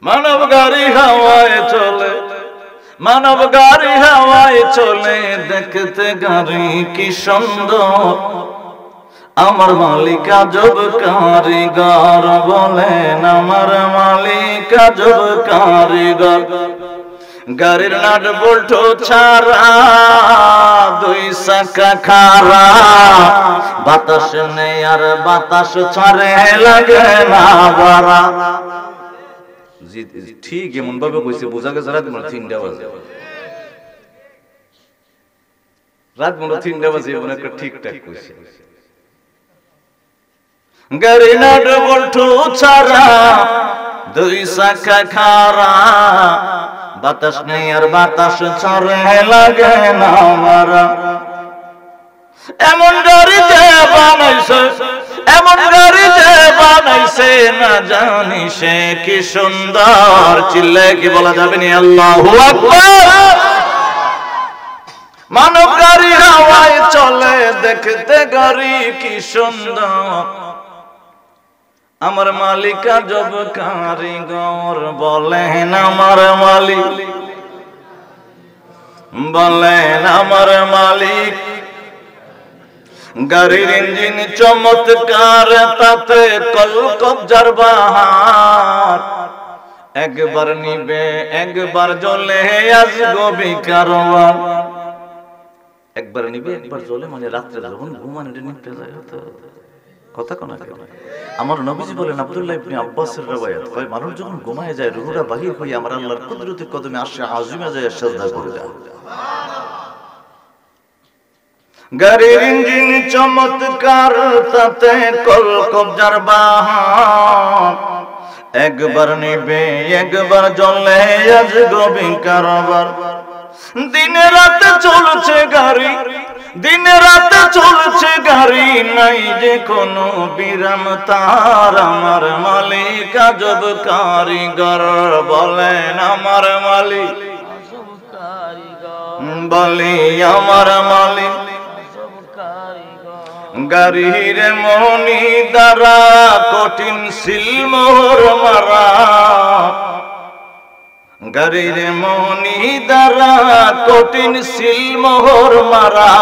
মানব গাড়ি হাওয়ায় চলে, মানব গাড়ি হাওয়ায় চলে, দেখতে গাড়ি কি সুন্দর। আমার মালিক আজব কারিগর, বলেন আমার মালিক আজব কারিগর। গাড়ির নাট বল্টু ছাড়া, দুই চাকা খাড়া, বাতাস নেই আর বাতাস ছাড়ে লাগে না বাড়া। ঠিক এমন ভাবে কইছে, বোঝা গেছে রাত মনে 3টা বাজে, রাত মনে 3টা বাজে, এমন একটা ঠিকঠাক কইছে। গাড়ি নাট বল্টু ছাড়া, দুই চাকা খাড়া, বাতাস নেই আর বাতাস ছাড়ে লাগে না মারা। এমন গাড়ি যে বানাইছে, এমন গাড়ি যে বানাইছে, না জানি সে কি সুন্দর। চিল্লায় কি বলা যাবে না আল্লাহু আকবার। মানব গাড়ি হাওয়ায় চলে, দেখতে গাড়ি কি সুন্দর। আমার মালিক আজব কারিগর, বলেন আমার মালিক, বলেন আমার মালিক। গাড়ির ইঞ্জিন চমৎকার, তাতে কলকবজার বাহার। একবার নিবে একবার জ্বলে, আজগো বিকারওয়ান। একবার নিবে একবার জ্বলে, মানে রাত্রে যখন ঘুমান এটা নিতে যায়। কথা কোন আমার নবীজি বলেন, আব্দুল্লাহ ইবনে আব্বাসের riwayat, কয় মানুষ যখন ঘুমায় যায়, রূহটা বাহির হয়ে আমার আল্লাহর কুদরতি কদমে আরশে আজিমে যায় সিজদা করে যায়। গাড়ির ইঞ্জিন চমৎকার, তাতে কলকবজার বাহার। একবার নিবে একবার জ্বলে, আজগো বিকারওয়ান। দিনে রাতে চলছে গাড়ি, দিনে রাতে চলছে গাড়ি, নাই যে কোনো বিরাম তার। আমার মালিক আজব কারিগর, বলেন আমার মালিক, বলি আমার মালিক। গাড়ির মনি দ্বারা কঠিন সিলমোহর মারা, গাড়ির মনি দ্বারা কঠিন সিলমোহর মারা।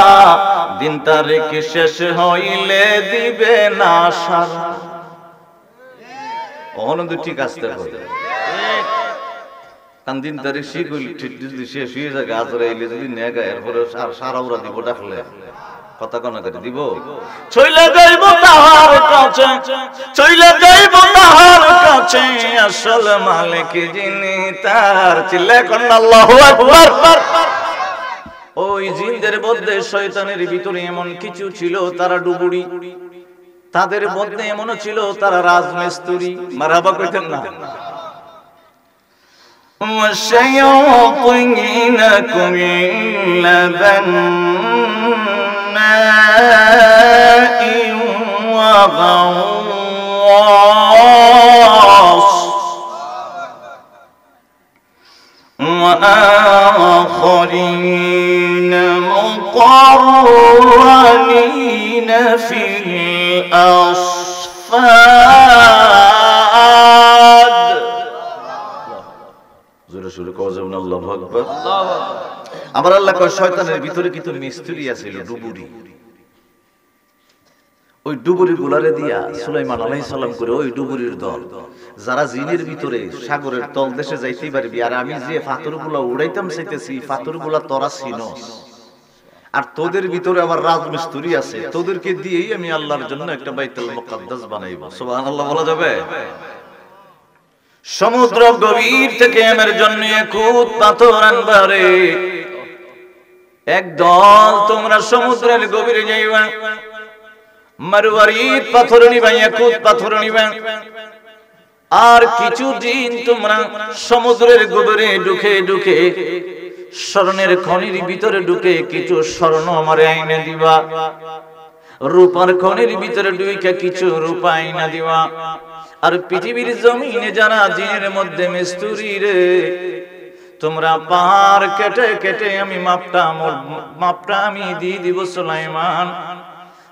দিন তারিখ শেষ হইলে দিবে না সারা। অনন্দ ঠিক আসতে হবে, কারণ দিন তারিখ শিখ হইলে যদি শেষ হয়ে যায়, আজরাইলে যদি নেগা, এরপরে সারা ওরা দিব ডাকলে কথা কোন করে দিব। চলে যাইব তাহার কাছে, চলে যাইব তাহার কাছে, আসল মালিক যিনি তার। চিল্লায় কোন আল্লাহু আকবার। ওই জিনদের মধ্যে শয়তানের ভিতরে এমন কিছু ছিল, তারা ডুবুরি। তাদের মধ্যে এমন ছিল, তারা রাজমিস্ত্রি। মারহাবা কইতেন না। والشياطين كل بناء وغواص وآخرين مقرنين في الأصفاد। আমার আল্লাহ কয়, শয়তানের ভিতরে কিন্তু মিস্ত্রি আছিল, ডুবুরি। ওই ডুবুরি গুলারে দিয়া সুলাইমান আলাইহিস সালাম করে ওই ডুবুরির দল, যারা জিনের ভিতরে সাগরের তল দেশে যাইতে পারবি। আর আমি যে পাথরগুলা উড়াইতাম চাইতেছি, পাথরগুলা তোরা চিনস, আর তোদের ভিতরে আমার রাজমিস্ত্রি আছে, তোদেরকে দিয়েই আমি আল্লাহর জন্য একটা বাইতুল মুকাদ্দাস বানাইব। সুবহানাল্লাহ বলা যাবে? সমুদ্র গভীর থেকে আমার জন্য খুদ পাথর আনবারে। একদল তোমরা সমুদ্রের গভীরে যাইবা, মারওয়ারিদ পাথর নিবা, ইয়াকুত পাথর নিবা। আর কিছু দিন তোমরা সমুদ্রের গভীরে ঢুকে ঢুকে স্বর্ণের খনির ভিতরে ঢুকে কিছু স্বর্ণ আমারে আইনা দিবা। রূপার খনির ভিতরে ঢুকে কিছু রূপা আইনা দিবা। আর পৃথিবীর জমিনে যারা জিনের মধ্যে মিস্ত্রি রে, তোমরা পাহাড় কেটে কেটে আমি মাপটা আমি দিয়ে দিব সুলাইমান।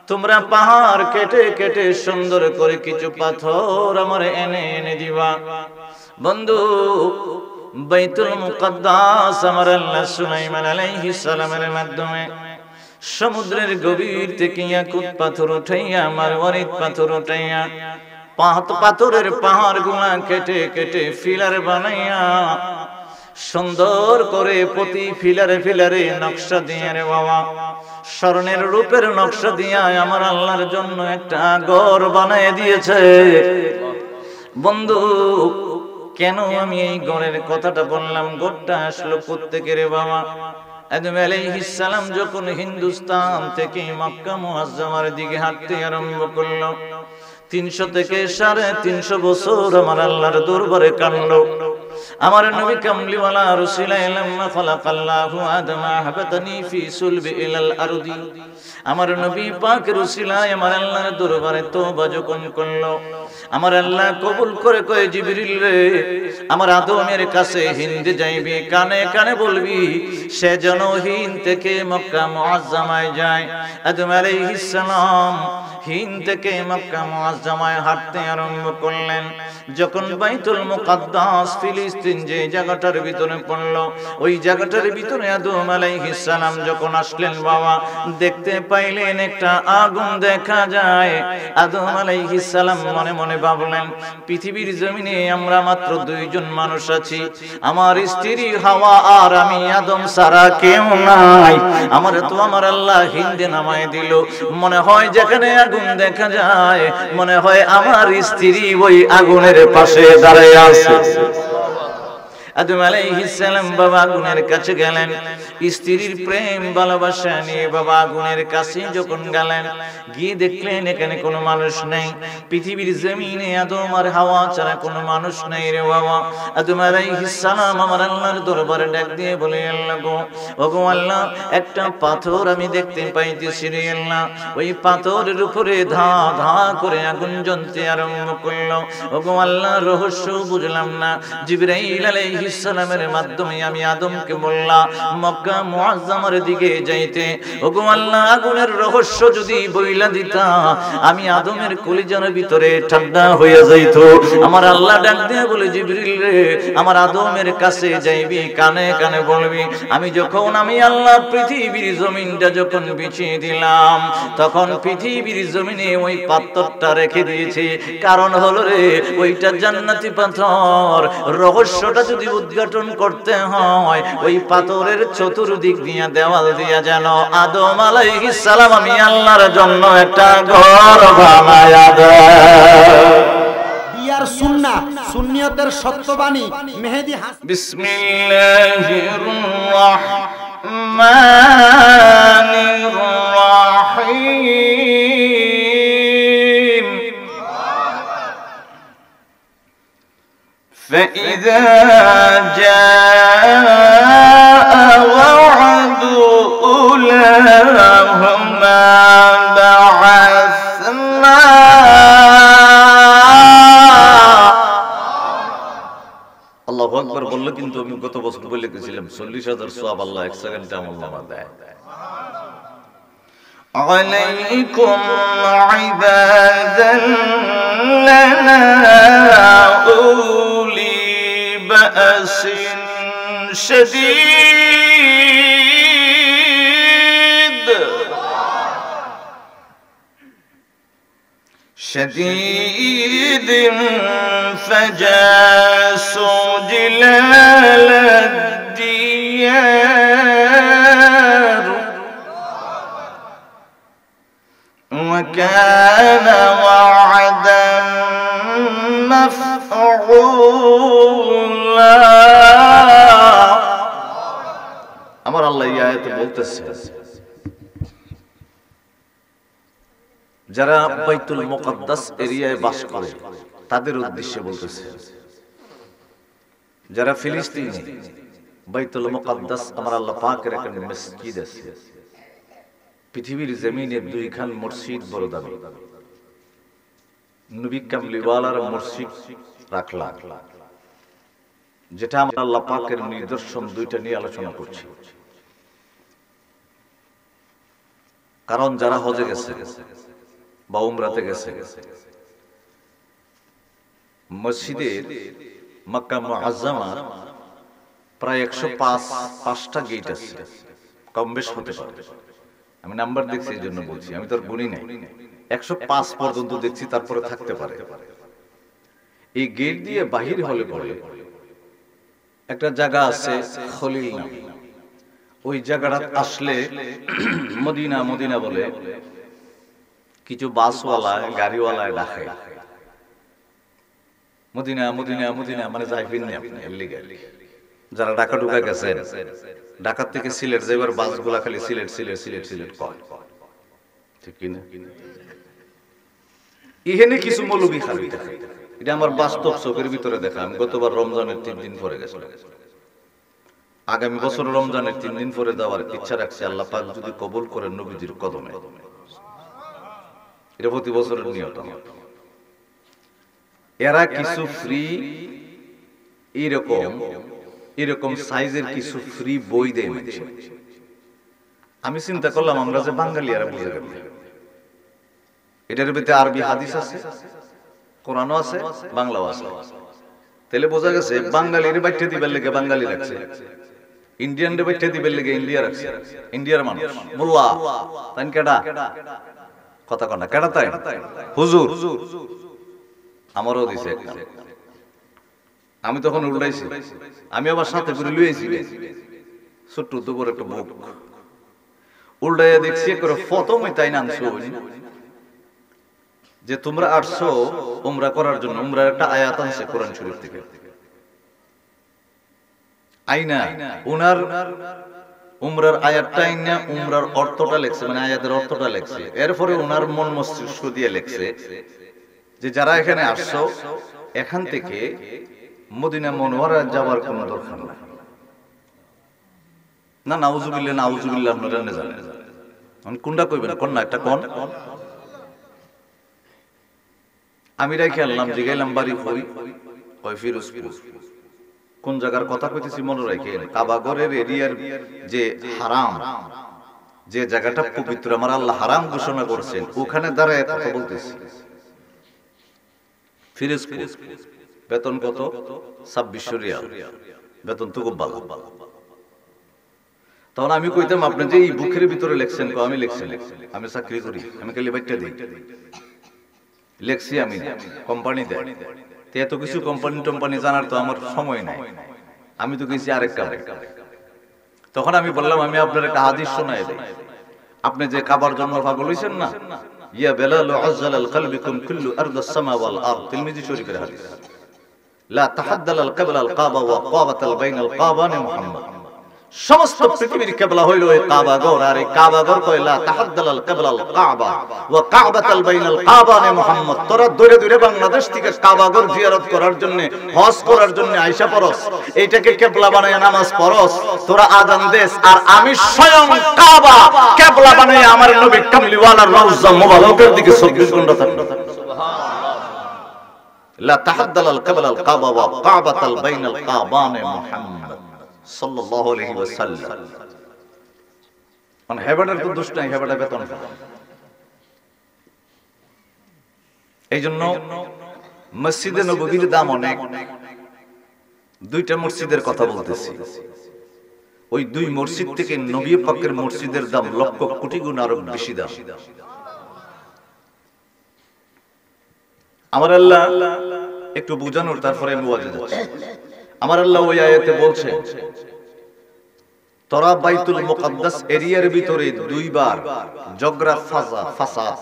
তোমরা পাহাড় কেটে কেটে সুন্দর করে কিছু পাথর আমার এনে এনে দিবা। বন্ধু, বাইতুল মুকাদ্দাস আমার আল্লাহ সুলাইমান আলাইহিস সালামের মাধ্যমে সমুদ্রের গভীর থেকে ইয়াকুত পাথর উঠাইয়া, মারওয়ারিদ পাথর উঠাইয়া, পাথরের পাহাড় গুলা কেটে কেটে ফিলার বানাইয়া সুন্দর করে প্রতি ফিলারে ফিলারে নকশা দিয়ে রে বাবা, স্বর্ণের রূপের নকশা দিয়া আমার আল্লাহর জন্য একটা ঘর বানিয়ে দিয়েছে। বন্ধু, কেন আমি এই ঘরের কথাটা বললাম? ঘরটা আসলো কোত্থেকে রে বাবা? আদম আলাইহিস সালাম যখন হিন্দুস্তান থেকে মক্কা মুআজ্জামার দিকে হাঁটতে আরম্ভ করলো, 300 থেকে 350 বছর আমার আল্লাহর দরবারে কাটলো। আমার নবী কামলিওয়ালা রাসূলুল্লাহ লাম্মা খালাকাল্লাহু আদমা হাবাতানি ফি সুলবি ইলাল আরদি, আমার নবী পাক রাসূলুল্লাহ আমার আল্লাহর দরবারে তওবা যখন করলো, আমার আল্লাহ কবুল করে কয়, জিবরিল রে, আমার আদমের কাছে হিন্দে যাইবি, কানে কানে বলবি সে যেন হিন্দ থেকে মক্কা মুআজ্জামায় যায়। আদম আলাইহিস সালাম হিন্দ থেকে মক্কা মুআজ্জামায় হাঁটতে আরম্ভ করলেন। যখন বাইতুল মুকাদ্দাস ফিলিস্তিন যে জায়গাটার ভিতরে পড়লো, ওই জায়গাটার ভিতরে আদম আলাইহিস সালাম যখন আসলেন বাবা, দেখতে পাইলেন একটা আগুন দেখা যায়। আদম আলাইহিস সালাম মনে মনে ভাবলেন, পৃথিবীর জমিনে আমরা মাত্র 2 জন মানুষ আছি, আমার স্ত্রী হাওয়া আর আমি আদম ছাড়া কেউ নাই। আমার তো আমার আল্লাহ হিন্দে নামায় দিল, মনে হয় যেখানে আগুন দেখা যায় মনে হয় আমার স্ত্রী ওই আগুনের পাশে দাঁড়ায় আছে। আদম আলাইহিস সালাম বাবা আগুনের কাছে গেলেন, স্ত্রীর প্রেম ভালোবাসা নিয়ে বাবা আগুনের কাছে যখন গেলেন, গিয়ে দেখলেন এখানে কোনো মানুষ নেই, পৃথিবীর জমিনে আদম আর হাওয়া ছাড়া কোনো মানুষ নেই রে বাবা। আদম আলাইহিস সালাম আমার আল্লাহর দরবারে ডাক দিয়ে বলে, আল্লাহ গো, ওগো আল্লাহ, একটা পাথর আমি দেখতে পাইতেছি রে আল্লাহ। ওই পাথরের উপরে ধা ধা করে আগুন জ্বলতে আরম্ভ করলো। ওগো আল্লাহ, রহস্য বুঝলাম না। জিবরাইল আলাইহিস সালামের মাধ্যমে আমি আদমকে বললাম মক্কা মুআজ্জামার দিকে যাইতে। ওগো আল্লাহ, আগুনের রহস্য যদি বইলা দিতা, আমি আদমের কলিজার ভিতরে ঠান্ডা হইয়া যাইত। আমার আল্লাহ ডাক দিয়ে বলে, জিবরিল রে, আমার আদমের কাছে যাইবি, কানে কানে বলবি আমি আল্লাহ পৃথিবীর জমিনটা যখন বিছিয়ে দিলাম, তখন পৃথিবীর জমিনে ওই পাথরটা রেখে দিয়েছি। কারণ হলো রে, ওইটা জান্নাতি পাথর। রহস্যটা যদি উদ্ঘাটন করতে হয়, ওই পাথরের চতুর্দিক দিয়ে দেওয়াল দিয়া যেন আদম আলাইহিস সালাম আমি আল্লাহর জন্য একটা ঘর বানায়া দেয়। বিয়ার সুন্নাহ, সুন্নিয়তের সত্যবাণী মেহেদী হাসান। বিসমিল্লাহির রাহমানির রাহিম। فإذا جاء وعد أولاهما بعثنا আল্লাহু আকবার বললো, কিন্তু আমি গত বছর বলে গেছিলাম 40,000 সওয়াব আল্লাহ 1 সেকেন্ডে আমল নামা দেয়। আলাইকুম ইবাদান লানা উলি বাসিন শাদীদ شديد فجاسوا جلال الديار وكان وعدا مفعولا। আমার আল্লাহ এই আয়াতে বলতেছে, যারা বাইতুল মুকাদ্দাস এরিয়ায় বাস করে তাদের উদ্দেশ্যে বলতেছে, যারা ফিলিস্তিনে বাইতুল মুকাদ্দাস আমার আল্লাহ পাকের একটা মসজিদ আছে, পৃথিবীর জমিনে 2 খান মসজিদ বড় দামি, নবী কামলিওয়ালার মসজিদ রাখলা, যেটা আমরা আল্লাহ পাকের নিদর্শন 2টা নিয়ে আলোচনা করছি। কারণ যারা হজে গেছে বা উমরাতে গেছে, মসজিদের মক্কা মুআজ্জামা প্রায় 105টা গেট আছে, কম বেশ হতে পারে। আমি নাম্বার দেখছি এই জন্য বলছি, আমি তো আর গুনি নাই। 105 পর্যন্ত দেখছি, তারপরে থাকতে পারে। এই গেট দিয়ে বাহির হলে পরে একটা জায়গা আছে খলিল নাম। ওই জায়গাটা আসলে মদিনা মদিনা বলে কিছু বাসওয়ালা গাড়িওয়ালায় ডাকে, মদিনা মদিনা মদিনা, মানে যাইবেন না আপনি এর লিগে। যারা ঢাকা ঢুকা গেছেন, ঢাকা থেকে সিলেট যাইবার বাসগুলা খালি সিলেট সিলেট সিলেট সিলেট কয়, ঠিক কিনা? এখানে কিছু মৌলবি খালি দেখে, এটা আমার বাস্তব চোখের ভিতরে দেখা। আমি গতবার রমজানের 3 দিন পরে গেছিলাম, আগামী বছর রমজানের 3 দিন পরে যাওয়ার ইচ্ছা রাখছি, আল্লাহ পাক যদি কবুল করেন নবীজির কদমে। এটা প্রতি বছরের নিয়ত আমার। এরা কিছু ফ্রি এরকম সাইজের কিছু ফ্রি বই দেয় মানুষ। আমি চিন্তা করলাম আমরা যে বাঙালি এরা বুঝে গেল, এটার ভিতরে আরবি হাদিস আছে, কোরআনও আছে, বাংলাও আছে। তাহলে বোঝা গেছে বাঙালির বাইঠে দিবার লেগে বাঙালি রাখছে, ইন্ডিয়ানদের বাইঠে দিবার লেগে ইন্ডিয়া রাখছে। ইন্ডিয়ার মানুষ মোল্লা তাই কেডা কথা কনা কেডা তাই হুজুর, আমারও দিছে একটা। আমি তখন উল্টাইছি, আমি আবার সাথে করে লুয়েছি ছোট্ট দুপুর একটা বুক উল্টাইয়া দেখছি করে ফতমে তাই নামছো যে তোমরা আসছো উমরা করার জন্য। উমরার একটা আয়াত আছে কোরআন শরীফ থেকে, আইনা উনার উমরার আয়াতটা আইনা উমরার অর্থটা লেখছে, মানে আয়াতের অর্থটা লেখছে। এরপরে উনার মন মস্তিষ্ক দিয়ে লেখছে যে যারা এখানে আসছো এখান থেকে মদিনা মুনওয়ারা যাওয়ার কোনো দরকার নাই। না নাউজুবিল্লাহ নাউজুবিল্লাহ, আপনারা না জানেন কোনটা কইবেন, কোন না একটা কোন। আমি রাইখে আনলাম, জিগাইলাম বাড়ি কই, কয় ফিরোজপুর। কোন জায়গার কথা কইতেছি মনে রাখেন, কাবাগরের এরিয়ার যে হারাম, যে জায়গাটা পবিত্র আমার আল্লাহ হারাম ঘোষণা করছেন, ওখানে দাঁড়ায় কথা বলতেছি। ফিরোজপুর বেতন কত? 2600 রিয়াল বেতন, তো খুব ভালো। তখন আমি কইতাম আপনি যে এই বুকের ভিতরে লেখছেন, আমি লেখছি, আমি চাকরি করি, আমি খালি বাইটা দিই, লেখছি আমি, কোম্পানি দেয়। এত কিছু কোম্পানি জানার তো আমার সময় নাই, আমি তো গেছি আরেক কাজে। তখন আমি বললাম আমি আপনার একটা হাদিস শোনাই দেই, আপনি যে কাবার জন্য পাগল হইছেন না, ইয়া বেলাল আযজালাল কলবিকুম কুল্লু আরদাস সামা ওয়াল আরদ, তিরমিজি শরীফের হাদিস। লা তাহাদ্দালাল কিবলাল কাবা ওয়া কাবাতাল বাইনাল কাবানি মুহাম্মদ। সমস্ত পৃথিবীর কিবলা হইল এই কাবা ঘর, আর এই কাবা ঘর কইলা তাহাদ্দালাল কিবলাল কাবা ওয়া কাবাতাল বাইনাল কাবানি মুহাম্মদ। তোরা দূরে দূরে বাংলাদেশ থেকে কাবা ঘর জিয়ারত করার জন্য, হজ করার জন্য আয়েশা পরস, এইটাকে কিবলা বানায় নামাজ পরস, তোরা আযান দেস, আর আমি স্বয়ং কাবা কিবলা বানায় আমার নবী কামলিওয়ালার রওজা মুবারকের দিকে 24 ঘন্টা থাকব। লা তাহাদ্দালাল কিবলাল কাবা ওয়া কাবাতাল বাইনাল কাবানি মুহাম্মদ সাল্লাল্লাহু আলাইহি ওয়াসাল্লাম। মানে হেবাটার তো দোষ নাই, হেবাটা বেতন। এইজন্য মসজিদে নববীর দাম অনেক। 2টা মসজিদের কথা বলতেছি, ওই 2 মসজিদ থেকে নবী পাকের মসজিদের দাম লক্ষ কোটি গুণ আরো বেশি দাম। আমার আল্লাহ একটু বুঝানোর, তারপরে আমি ওয়াজে যাচ্ছি। আমার আল্লাহ ওই আয়াতে বলছে তোরা বাইতুল মুকাদ্দাস এরিয়ার ভিতরে 2 বার জগরা ফাসাদ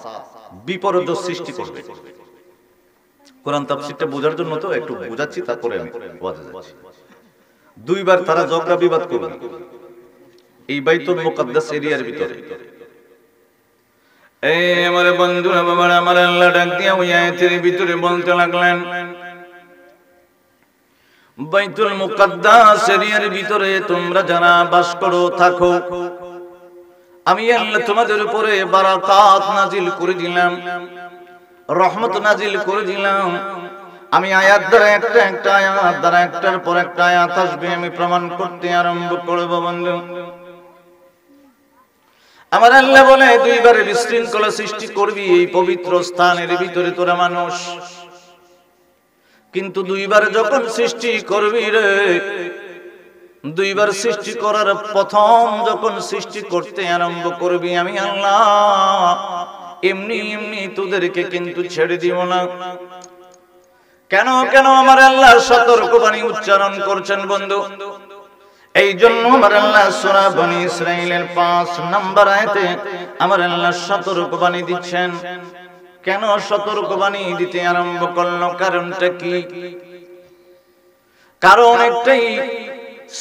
বিপরীত সৃষ্টি করবে। কোরআন তাফসীরটা বোঝার জন্য তো একটু বুঝাচ্ছি, তারপরে আমি ওয়াজে যাচ্ছি। 2 বার তারা জগরা বিবাদ করবে এই বাইতুল মুকাদ্দাস এরিয়ার ভিতরে। এই আমার বন্ধুরা বাবারা, আমার আল্লাহ ডাক দিয়া ওই আয়াতের ভিতরে বলতে লাগলেন বাইতুল মুকাদ্দাস এরিয়ার ভিতরে তোমরা যারা বাস করো থাকো, আমি আল্লাহ তোমাদের উপরে বারাকাত নাজিল করে দিলাম, রহমত নাজিল করে দিলাম। আমি আয়াত দ্বারা একটা আয়াত দ্বারা একটার পর একটা আয়াত আসবে, আমি প্রমাণ করতে আরম্ভ করব। বন্ধু আমার আল্লাহ বলে 2 বারে বিশৃঙ্খলা সৃষ্টি করবি এই পবিত্র স্থানের ভিতরে তোরা মানুষ। কিন্তু দুইবার যখন সৃষ্টি করবি রে, দুইবার সৃষ্টি করার প্রথম যখন সৃষ্টি করতে আরম্ভ করবি, আমি আল্লাহ এমনি এমনি তোদেরকে কিন্তু ছেড়ে দিব না। কেন কেন আমার আল্লাহ সতর্কবাণী উচ্চারণ করছেন বন্ধু? এই জন্য আমার আল্লাহ সূরা বনী ইসরাঈলের 5 নম্বর আয়াতে আমার আল্লাহ সতর্কবাণী দিচ্ছেন। কেন সতর্কবাণী দিতে আরম্ভ করলো? কারণটা কি? কারণ একটাই,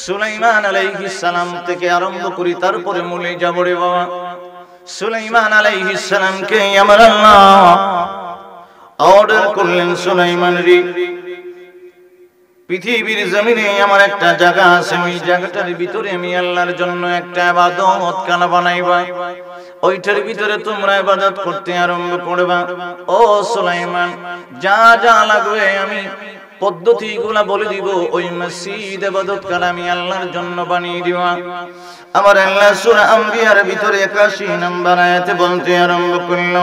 সুলাইমান আলাইহিস সালাম থেকে আরম্ভ করি, তারপরে মূলে যাব রে বাবা। সুলাইমান আলাইহিস সালামকে আমার আল্লাহ অর্ডার করলেন, সুলাইমান রে, পৃথিবীর জমিনে আমার একটা জায়গা আছে, ওই জায়গাটার ভিতরে আমি আল্লাহর জন্য একটা ইবাদতখানা বানাইবা, ওইটার ভিতরে তোমরা ইবাদত করতে আরম্ভ করবা। ও সুলাইমান, যা যা লাগবে আমি পদ্ধতিগুলা বলে দিব, ওই মসজিদ ইবাদতখানা আমি আল্লাহর জন্য বানিয়ে দিবা। আমার আল্লাহ সূরা আম্বিয়ার ভিতরে 81 নম্বর আয়াতে বলতে আরম্ভ করল,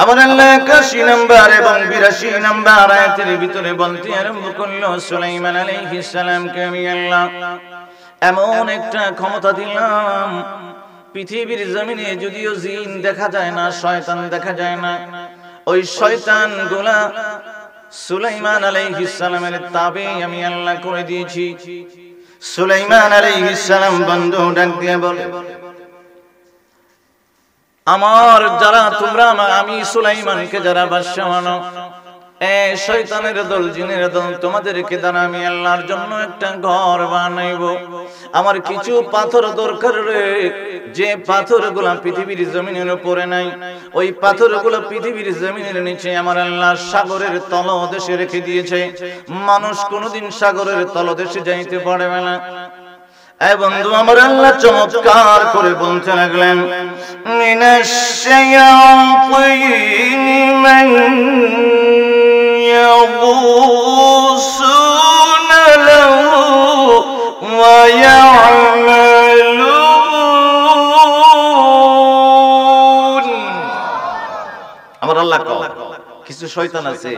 আমার আল্লাহ 81 নম্বর এবং 82 নম্বর আয়াতের ভিতরে বলতে আরম্ভ করলো, সুলাইমান আলাইহিস সালামকে আমি আল্লাহ এমন একটা ক্ষমতা দিলাম, পৃথিবীর জমিনে যদিও জিন দেখা যায় না, শয়তান দেখা যায় না, ওই শয়তান গুলা সুলাইমান আলাইহিস সালামের তাবে আমি আল্লাহ করে দিয়েছি। সুলাইমান আলাইহিস সালাম বন্ধু ডাক দিয়ে বলে, আমার যারা তোমরা আমি সুলাইমানকে যারা বাদশা মানো, শয়তানের দল, জিনের দল, তোমাদেরকে দ্বারা আমি আল্লাহর জন্য একটা ঘর বানাইবো। আমার কিছু পাথর দরকার রে, যে পাথরগুলো পৃথিবীর জমিনের উপরে নাই, ওই পাথরগুলো পৃথিবীর জমিনের নিচে আমার আল্লাহ সাগরের তলদেশে রেখে দিয়েছে। মানুষ কোনোদিন সাগরের তলদেশে যাইতে পারবে না। বন্ধু আমার আল্লাহ চমৎকার করে বলতে লাগলেন, মিনাশ শায়াতিনি মান ইয়াগুসুনা লাহু ওয়া ইয়ামালুন। আমার আল্লাহ কিছু শয়তান আছে,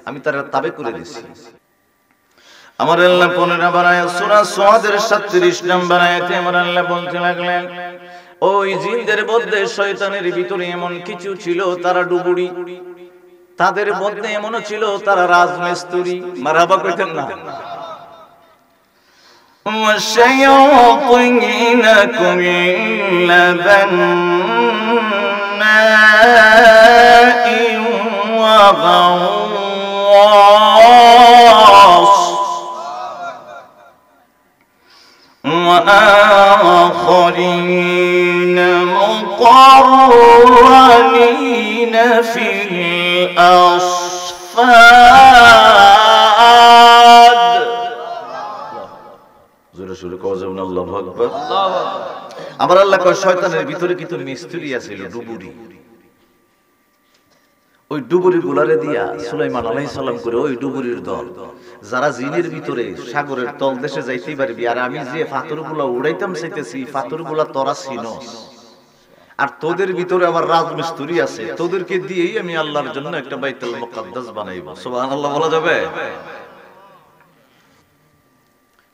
আমি তারা তাবে করে দিয়েছি। আমার আল্লাহ 15 নম্বর আয়াত সূরা সাদের 37 নম্বর আয়াতে আমার আল্লাহ বলতে লাগলেন, ওই জিনদের মধ্যে শয়তানের ভিতরে এমন কিছু ছিল, তারা ডুবুরি, তাদের মধ্যে এমন ছিল তারা রাজমিস্ত্রি। মারহাবা কইতেন না? ওয়াশায়াতিন কুল্লা বান্নাইন ওয়া গাওয়াস وآخرين مقرنين في الأصفاد। জোরে জোরে কওয়া যাবে না আল্লাহু আকবার। আমার আল্লাহ কয় শয়তানের ভিতরে কিছু মিস্ত্রি আছিল, ডুবুরি। ওই ডুবুরি গুলারে দিয়া সুলাইমান আলাইহিস সালাম করে ওই ডুবুরির দল, যারা জিনের ভিতরে সাগরের তল দেশে যাইতেই পারবি, আর আমি যে পাথরগুলা উড়াইতাম চাইতেছি, পাথরগুলা তোরা চিনস, আর তোদের ভিতরে আবার রাজমিস্ত্রি আছে, তোদেরকে দিয়েই আমি আল্লাহর জন্য একটা বাইতুল মুকাদ্দাস বানাইব। সুবহানাল্লাহ বলা যাবে?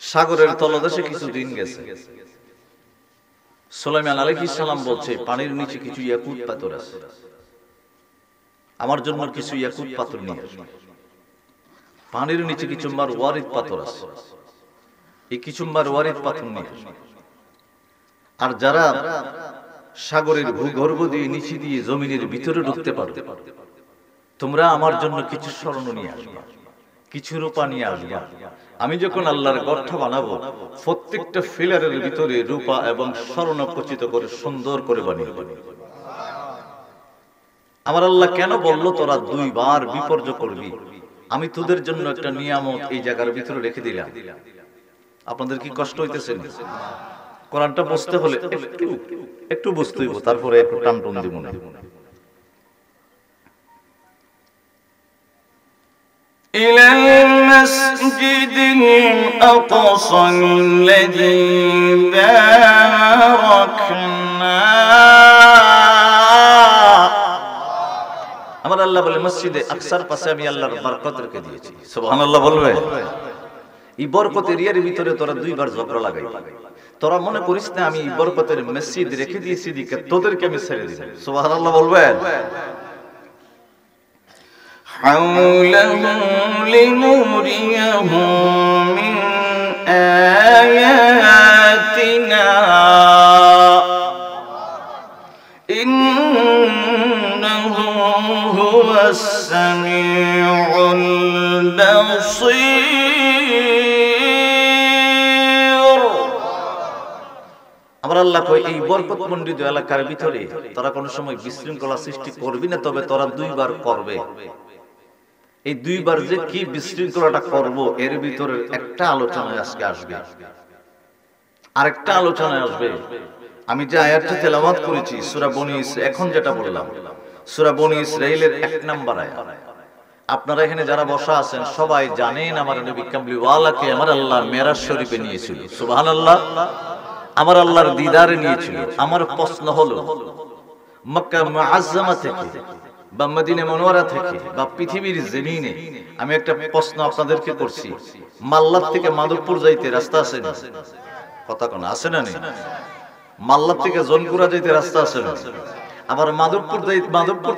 সাগরের তলদেশে কিছু দিন গেছে, সুলাইমান আলাইহিস সালাম বলছে, পানির নিচে কিছু ইয়াকুত পাথর আছে, আমার জন্য কিছু ইয়াকুত পাথর নিয়ে আসো। পানির নিচে কিছু মারওয়ারিদ পাথর আছে, এই কিছু মারওয়ারিদ পাথর নিয়ে আসো। আর যারা সাগরের ভূগর্ভ দিয়ে নিচে দিয়ে জমিনের ভিতরে ঢুকতে পারবে, তোমরা আমার জন্য কিছু স্বর্ণ নিয়ে আসবে, কিছু রূপা নিয়ে আসবে। আমি যখন আল্লাহর গড়টা বানাবো, প্রত্যেকটা ফিলারের ভিতরে রূপা এবং স্বর্ণ খচিত করে সুন্দর করে বানিয়ে দেব। আমার আল্লাহ কেন বললো তোরা দুইবার বিপর্যয় করবি? আমি তোদের জন্য একটা নিয়ামত এই জায়গার ভিতরে রেখে দিলাম। আপনাদের কি কষ্ট হইতেছে? কোরআনটা বুঝতে হলে একটু বুঝতে হইব, তারপরে একটু টান টান দিব না। ইলাল মাসজিদিল আকসাল্লাযী বারাকনা। আমার আল্লাহ বলে মসজিদে আকসার পাশে আমি আল্লাহর বরকত রেখে দিয়েছি। সুবহানাল্লাহ বলবে। এই বরকতের ইয়ার ভিতরে তোরা দুইবার ঝগড়া লাগাই, তোরা মনে করিস না আমি বরকতের মসজিদ রেখে দিয়েছি দিকে তোদেরকে আমি ছেড়ে দিব। সুবহানাল্লাহ বলবেন। হাওলাহু লিনুরিয়াহু মিন আয়াতিনা ইন্নাহু হুয়াস সামিউল বাসীর। আমার আল্লাহ কই এই বরকত মণ্ডিত এলাকার ভিতরে তোরা কোনো সময় বিশৃঙ্খলা সৃষ্টি করবি না, তবে তোরা দুইবার করবে। এই দুইবার যে কি বিশৃঙ্খলাটা করব এর ভিতরে একটা আলোচনায় আজকে আসবে, আরেকটা আলোচনায় আসবে। আমি যে আয়াতটা তেলাওয়াত করেছি সূরা বনী ইসরাঈল, এখন যেটা বললাম সূরা বনী ইসরাঈলের 1 নম্বর আয়াত। আপনারা এখানে যারা বসা আছেন সবাই জানেন আমার নবী কামলিওয়ালাকে আমার আল্লাহ মেরাজ শরীফে নিয়েছিল। সুবহানাল্লাহ। আমার আল্লাহর দিদারে নিয়েছিল। আমার প্রশ্ন হলো মক্কা মুআজ্জামা থেকে বা মদিনা মুনওয়ারা থেকে বা পৃথিবীর জমিনে আমি একটা প্রশ্ন আপনাদেরকে করছি, মাল্লাত থেকে মাধবপুর যাইতে রাস্তা আছে না? কথা কোন আছে না? নেই। মাল্লাত থেকে জনপুরা যাইতে রাস্তা আছে না? আবার মাধবপুর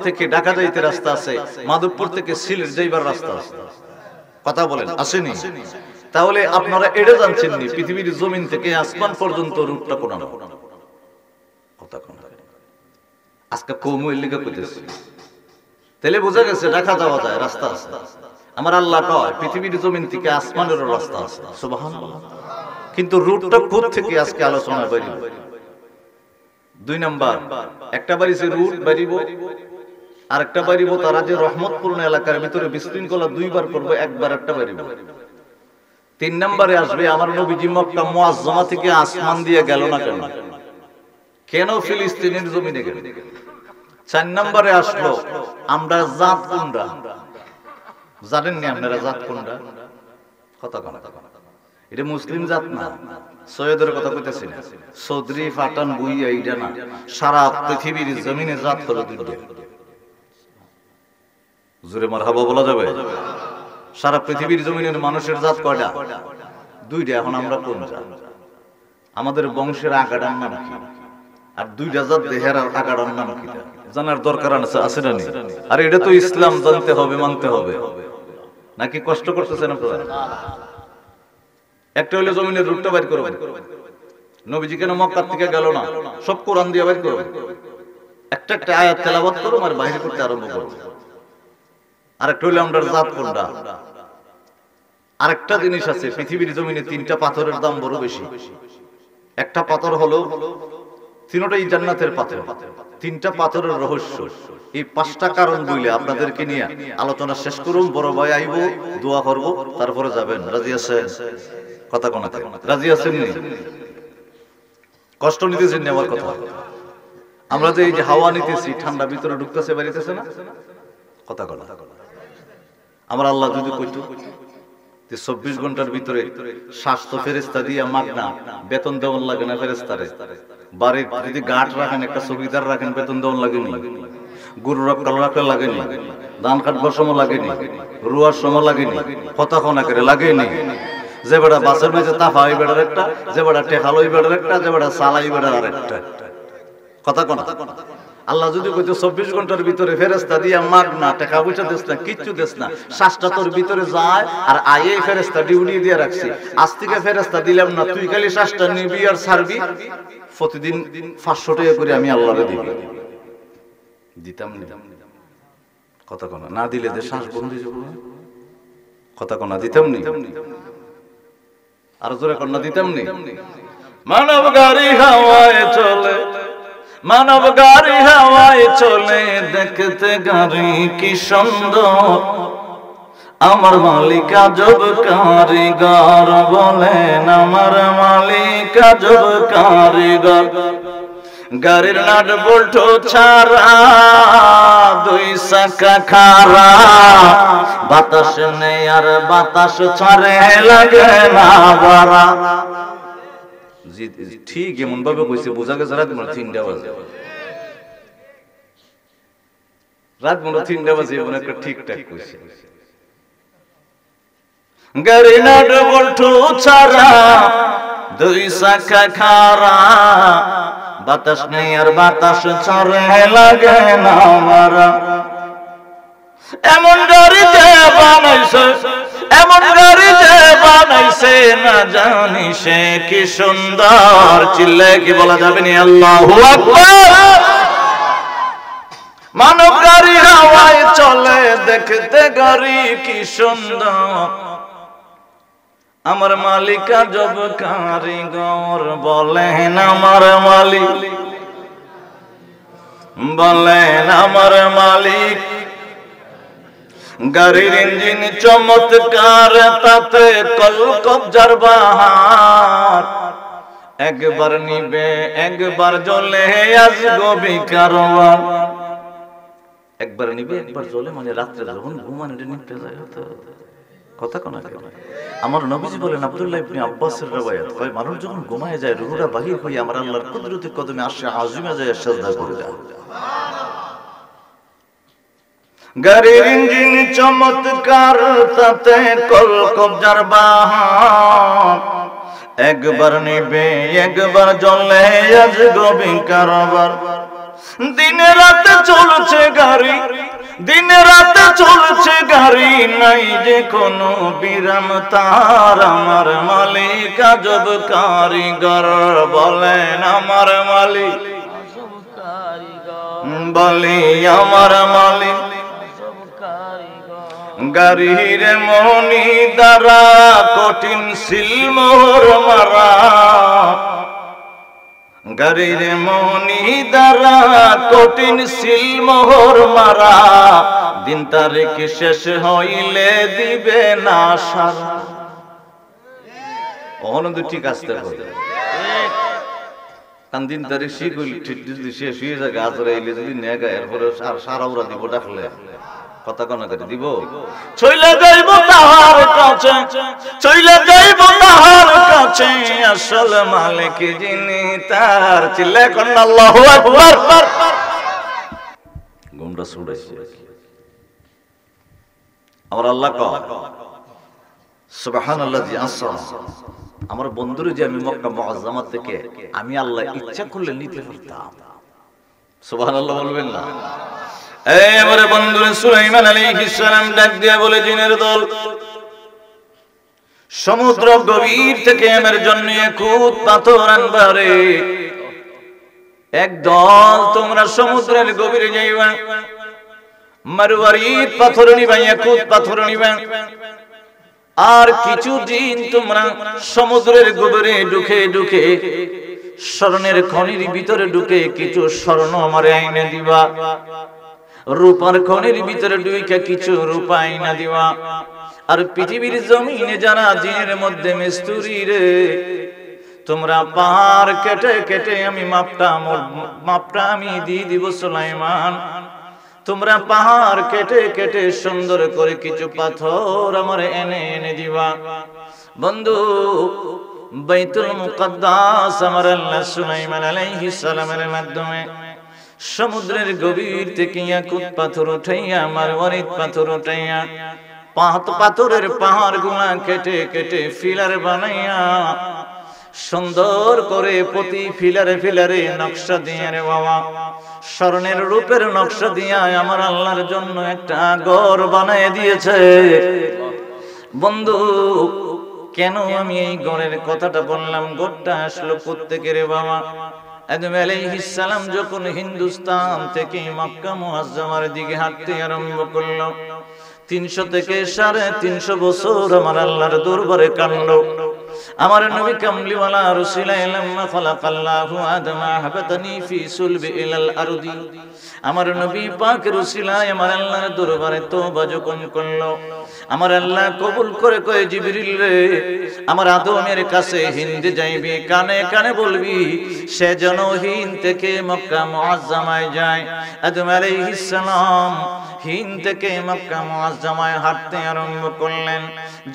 থেকে ঢাকা যাইতে রাস্তা আছে, মাধবপুর থেকে সিলেট যাইবার রাস্তা আছে। কথা বলেন আসেনি? তাহলে আপনারা এটা জানছেন নি পৃথিবীর জমিন থেকে আসমান পর্যন্ত রুটটা কোন না? কথা কোন আজকে কৌমুল লিখে কইতেছি, তাহলে বোঝা গেছে ঢাকা যাওয়া যায়, রাস্তা আছে। আমার আল্লাহ কয় পৃথিবীর জমিন থেকে আসমানেরও রাস্তা আছে। সুবহানাল্লাহ। কিন্তু রুটটা কোথা থেকে আজকে আলোচনা করি। 2 নাম্বার, একটা বাড়িছে রুট বাড়িব, আর একটা বাড়িব তারা যে রহমতপূর্ণ এলাকার ভিতরে বিশৃঙ্খলা দুইবার করবে, একবার একটা বাড়িব। 3 নম্বরে আসবে আমার নবীজি মক্কা মুআজ্জামা থেকে আসমান দিয়ে গেল না কেন? কেন ফিলিস্তিনের জমিনে গেল? 4 নম্বরে আসলো আমরা জাত কোনটা জানেন না? আপনারা জাত কোনটা? কথা কোন? এটা মুসলিম জাত না, সৈয়দের কথা কইতেছি না, চৌধুরী পাঠান বুইয়া এইটা না, সারা পৃথিবীর জমিনে জাত হলো দুইটা। জোরে মারহাবা বলা যাবে? সারা পৃথিবীর জমিনের মানুষের জাত কয়টা? 2টা। এখন আমরা কোন জাত? আমাদের বংশের আগাডার নাম কি? আর 2টা জাত দেহের আগাডার নাম কি জানার দরকার আছে না? আর এটা তো ইসলাম, জানতে হবে, মানতে হবে। নাকি কষ্ট করতেছেন আপনারা? একটা হলো জমিনের রুটটা বাইর করবেন। নবীজি কেন মক্কা থেকে গেল না? সব কোরআন দিয়ে বাইর করবেন। একটা একটা আয়াত তেলাওয়াত করুন আর বাইরে করতে আরম্ভ করুন। আরেকটা হলো আমরা জাত কোনটা। আরেকটা জিনিস আছে, পৃথিবীর জমিনে 3টা পাথরের দাম বড় বেশি। একটা পাথর হলো, তিনটাই জান্নাতের পাথর। 3টা পাথরের রহস্য। এই 5টা কারণ বইলে আপনাদেরকে নিয়ে আলোচনা শেষ করুন। বড় ভাই আইব, দোয়া করব, তারপরে যাবেন। রাজি আছেন? কথা কোন রাজি আছেন? কষ্ট নিতেছেন আমার কথা? আমরা যে এই যে হাওয়া নিতেছি, ঠান্ডা ভিতরে ঢুকতেছে, বেরিতেছে না? কথা কোন? আমার আল্লাহ যদি কইতো 24 ঘন্টার ভিতরে স্বাস্থ্য ফেরেশতা দিয়া মাগনা, বেতন দেওয়ার লাগে না ফেরেশতারে। বাড়ির যদি গাঁট রাখেন, একটা চৌকিদার রাখেন, বেতন দেওয়ার লাগেনি, গরু রাখা লাগেনি, ধান কাটবার সময় লাগেনি, রুয়ার সময় লাগেনি, কথা খনা করে লাগেনি। যে বেড়া বাসের মেঝে তাফা ওই বেড়ার একটা, যে বেড়া টেকাল ওই বেড়ার একটা, যে বেড়া চালাই বেড়ার আরেকটা। কথা কোন? আল্লাহ যদি কইতো 24 ঘন্টার ভিতরে ফেরেশতা দিয়া মাগনা, টাকা পয়সা দেস না, কিচ্ছু দেস না, শ্বাসটা তোর ভিতরে যায় আর আয়ে ফেরেশতা ডিউটি দিয়ে রাখছি, আজ থেকে ফেরেশতা দিলাম না, তুই খালি শ্বাসটা নিবি আর ছাড়বি, প্রতিদিন 500 টাকা করে আমি আল্লাহরে দিব। দিতাম না? কথা কোন? না দিলে যে শ্বাস বন্ধ হয়ে যাবে। কথা কোন? দিতাম নি? আর জোরে কোন? না দিতাম নি? মানব গাড়ি হাওয়ায় চলে, মানব গাড়ি হাওয়ায় চলে, দেখতে গাড়ি কি সুন্দর, আমার মালিক আজব কারিগর, বলেন আমার মালিক আজব কারিগর। গাড়ির নাট বল্টু ছাড়া, 2 চাকা খাড়া, বাতাস নেই আর বাতাস ছাড়ে লাগে না বাড়া। ঠিক এমন ভাবে কইছে, বোঝা গেছে রাত 3টা বাজে। রাত মনে 3টা বাজে মনে একটা ঠিকঠাক কইছে গাড়ি না বল্টু ছাড়া দুই চাকা খাড়া বাতাস নেই আর বাতাস ছড়ে লাগে না মারা এমন গাড়ি যে বানাইছে এমন গাড়ি যে বানাইছে না জানি সে কি সুন্দর চিল্লায় কি বলা যাবে না আল্লাহু আকবার মানব গাড়ি হাওয়ায় চলে দেখতে গাড়ি কি সুন্দর আমার মালিক আজব কারিগর বলেন আমার মালিক বলেন আমার মালিক গাড়ির ইঞ্জিন চমৎকার তাতে কলকবজার বাহার একবার নিবে একবার জ্বলে আসগো বিকারওয়ান একবার নিবে একবার জ্বলে মানে রাত্রে যখন ঘুমানো নিতে যায় তো কথা কোন আমার নবীজি বলেন আব্দুল্লাহ ইবনে আব্বাসের রওয়ায়াত কয় মানুষ যখন ঘুমায় যায় রূহটা বাহির হয়ে আমার আল্লাহর কুদরতের কদমে আসে আযিমে যায় সিজদা করে যায় গাড়ির ইঞ্জিন চমৎকার তাতে কলকবজার বাহার একবার নিবে একবার জ্বলে আসগো বিকারওয়ান দিনে রাতে চলছে গাড়ি দিনে রাতে চলছে গাড়ি নাই যে কোনো বিরাম তার আমার মালিক আজব কারিগর বলেন আমার মালিক বলি আমার মালিক গাড়ির মনি দ্বারা কঠিন সিলমোহর মারা গাড়ির মনি দ্বারা কঠিন সিলমোহর মারা দিন তারিখ শেষ হইলে দিবে না সারা অনন্দ ঠিক আসতে হবে কারণ দিন তারিখ যদি শেষ হয়ে যায় আজরাইলে যদি নেগা এরপরে সারা উড়া দিব ডাকলে কথা কোন করে দিব চইলা যাইব তাহার কাছে চইলা যাইব তাহার কাছে আসল মালিক যিনি তার চিল্লা কোন আল্লাহু আকবার গুমরা ছুড়াইছে আমার আল্লাহ কয় সুবহানাল্লাযী আসরা আমার বন্ধুরে যে আমি মক্কা মুআজ্জামা থেকে আমি আল্লাহ ইচ্ছা করলে নিতে পারতাম সুবহানাল্লাহ বলবেন না এই আমার বন্ধু সুলাইমান আলাইহিস সালাম ডাক দিয়ে বলে জিনের দল সমুদ্র গভীর থেকে আমার জন্য খুদ পাথর আনবারে এক দল তোমরা সমুদ্রের গভীরে যাইবা মারওয়ারিদ পাথর নিবা খুদ পাথর নিবা আর কিছু দিন তোমরা সমুদ্রের গভীরে ঢুকে ঢুকে স্বর্ণের খনির ভিতরে ঢুকে কিছু স্বর্ণ আমারে আইনে দিবা রূপার খনির ভিতরে ঢুকে কিছু রূপা আইনা দিবা আর পৃথিবীর জমিনে যারা জিনের মধ্যে মিস্তুরি রে তোমরা পাহাড় কেটে কেটে আমি মাপটা আমি দিয়ে দিব সুলাইমান তোমরা পাহাড় কেটে কেটে সুন্দর করে কিছু পাথর আমার এনে এনে দিবা বন্ধু বাইতুল মুকদ্দাস আমার আল্লাহ সুলাইমান আলাইহিস সালামের মাধ্যমে সমুদ্রের গভীর থেকে ইয়াকুত পাথর উঠাইয়া মারওয়ারিদ পাথর উঠাইয়া পাথরের পাহাড় গুলা কেটে কেটে ফিলার বানাইয়া সুন্দর করে প্রতি ফিলারে ফিলারে নকশা দিয়ে রে বাবা স্বর্ণের রূপের নকশা দিয়া আমার আল্লাহর জন্য একটা ঘর বানিয়ে দিয়েছে বন্ধু কেন আমি এই ঘরের কথাটা বললাম ঘরটা আসলো প্রত্যেকের বাবা আদম আলাইহিস সালাম যখন হিন্দুস্তান থেকে মক্কা মুআজ্জামার দিকে হাঁটতে আরম্ভ করলো 300 থেকে 350 বছর আমার আল্লাহর দরবারে কাঁদলো আমার নবী কামলিওয়ালা রাসূল লাম্মা খালাকাল্লাহু আদমা হাবাতানি ফি সুলবি ইলাল আরদি আমার নবী পাক রাসূল আমার আল্লাহর দরবারে তওবা যখন করলো আমার আল্লাহ কবুল করে কয় জিবরিল রে আমার আদমের কাছে হিন্দে যাইবি কানে কানে বলবি সে যেন হিন্দ থেকে মক্কা মুআজ্জামায় যায় আদম আলাইহিস সালাম হিন্দ থেকে মক্কা মুআজ্জামায় হাঁটতে আরম্ভ করলেন।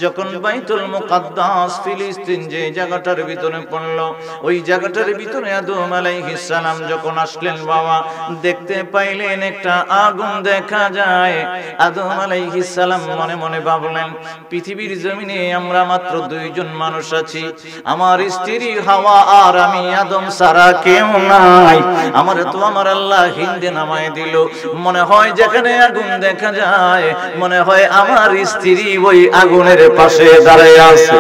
যখন বাইতুল মুকাদ্দাস ফিলিস্তিন যে জায়গাটার ভিতরে পড়ল, ওই জায়গাটার ভিতরে আদম আলাইহিস সালাম যখন আসলেন বাবা, দেখতে পাইলেন একটা আগুন দেখা যায়। আদম আলাইহিস সালাম মনে মনে ভাবলেন, পৃথিবীর জমিনে আমরা মাত্র দুইজন মানুষ আছি, আমার স্ত্রী হাওয়া আর আমি আদম ছাড়া কেউ নাই। আমার তো আমার আল্লাহ হিন্দে নামায় দিল, মনে হয় যেখানে আগুন দেখা যায় মনে হয় আমার স্ত্রী ওই আগুনের পাশে দাঁড়ায় আছে।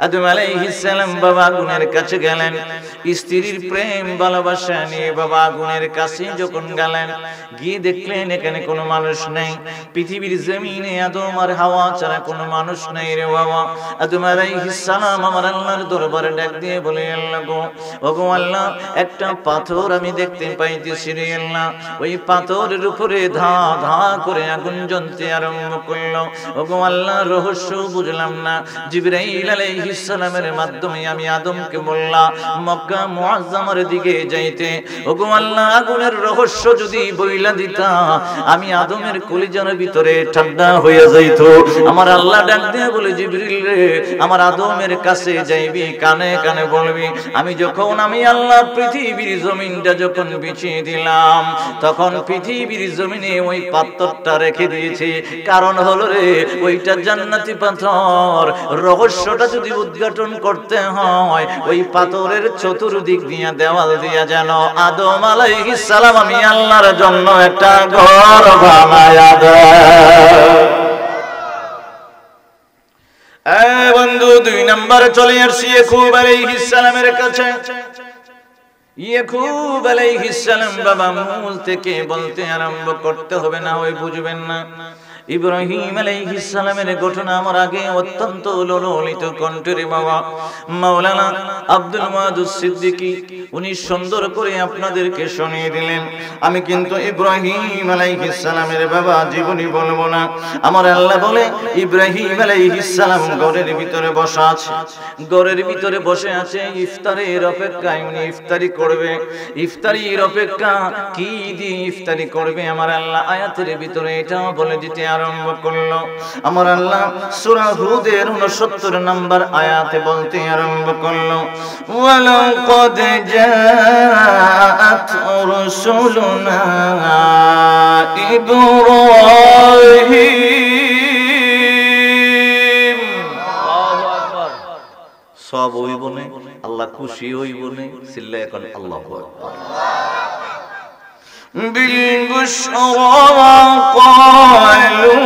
আদম আলাইহিস সালাম বাবা আগুনের কাছে গেলেন, স্ত্রীর প্রেম ভালোবাসা নিয়ে বাবা আগুনের কাছে যখন গেলেন, গিয়ে দেখলেন এখানে কোনো মানুষ নেই, পৃথিবীর জমিনে আদম আর হাওয়া ছাড়া কোনো মানুষ নেই রে বাবা। আদম আলাইহিস সালাম আমার আল্লাহর দরবারে ডাক দিয়ে বলে, আল্লাহ গো, ওগো আল্লাহ, একটা পাথর আমি দেখতে পাইতেছি রে আল্লাহ। ওই পাথরের উপরে ধা ধা করে আগুন জ্বলতে আরম্ভ করলো। ওগো আল্লাহ, রহস্য বুঝলাম না। জিবরাইল আলাইহিস সালামের মাধ্যমে আমি আদমকে বললাম মক্কা মুআজ্জামার দিকে যাইতে। ওগো আল্লাহ, আগুনের রহস্য যদি বইলা দিতা আমি আদমের কলিজার ভিতরে ঠান্ডা হয়ে যাইত। আমার আল্লাহ ডাক দিয়ে বলে, জিবরিল রে, আমার আদমের কাছে যাইবি, কানে কানে বলবি আমি আল্লাহ পৃথিবীর জমিনটা যখন বিছিয়ে দিলাম তখন পৃথিবীর জমিনে ওই পাথরটা রেখে দিয়েছি, কারণ হলো রে ওইটা জান্নাতি পাথর। রহস্যটা যদি উদ্ঘাটন করতে হয় ওই পাথরের চতুর্দিক দিয়া দেওয়াল দিয়া যেন আদম আলাইহিস সালাম আমি আল্লাহর জন্য একটা ঘর বানায়া দেয়। বন্ধু, 2 নম্বরে চলে আসছি ইয়াকুব আলাইহিস সালামের কাছে। ইয়াকুব আলাইহিস সালাম বাবা মূল থেকে বলতে আরম্ভ করতে হবে, না ওই বুঝবেন না। ইব্রাহিম আলাইহিস সালামের ঘটনা আমার আগে অত্যন্ত ললিত কণ্ঠে বাবা মাওলানা আব্দুল মাদুদ সিদ্দিকী উনি সুন্দর করে আপনাদেরকে শুনিয়ে দিলেন। আমি কিন্তু ইব্রাহিম আলাইহিস সালামের বাবা জীবনী বলবো না। আমার আল্লাহ বলে, ইব্রাহিম আলাইহিস সালাম ঘরের ভিতরে বসা আছে, ঘরের ভিতরে বসে আছে, ইফতারের অপেক্ষায় উনি ইফতারি করবে। ইফতারির অপেক্ষা কি দিয়ে ইফতারি করবে আমার আল্লাহ আয়াতের ভিতরে এটাও বলে দিতে আরম্ভ করলো। আমার আল্লাহ সূরা হুদের 69 নম্বর আয়াতে বলতে আরম্ভ করলো, ওয়ালাকাদ জাআত রাসূলুনা ইব্রাহিম। আল্লাহু আকবার। সব হইব না, আল্লাহ খুশি হইব না, চিল্লায় এখন আল্লাহু আকবার। بالبشرى قالوا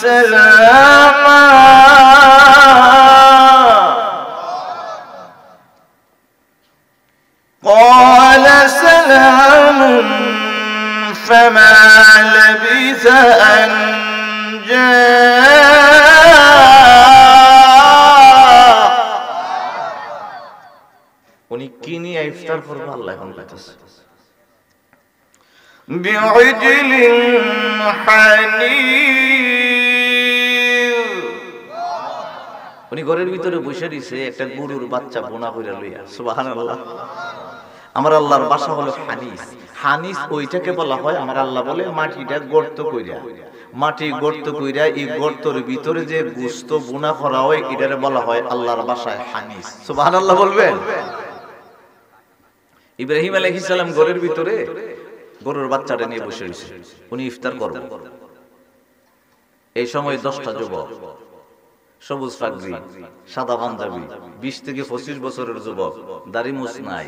سلاما قال سلام فما لبث أن جاء। উনি কি নিয়ে ইফতার করবে আল্লাহ এখন বলতেছে, بعجل حنيذ। উনি ঘরের ভিতরে বসে দিয়েছে একটা গরুর বাচ্চা বোনা কইরা লইয়া। সুবহানাল্লাহ। আমার আল্লাহর ভাষা হলো হানিস। হানিস ওইটাকে বলা হয়, আমার আল্লাহ বলে মাটিটা গর্ত কইরা, মাটি গর্ত কইরা এই গর্তের ভিতরে যে গোশত বোনা করা হয় এটারে বলা হয় আল্লাহর ভাষায় হানিস। সুবহানাল্লাহ বলবেন। ইব্রাহিম আলাইহিস সালাম ঘরের ভিতরে গরুর বাচ্চাটা নিয়ে বসে রয়েছে, উনি ইফতার করবেন। এই সময় 10টা যুবক, সবুজ পাগড়ি, সাদা পাঞ্জাবি, 20 থেকে 25 বছরের যুবক, দাড়ি মুছ নাই,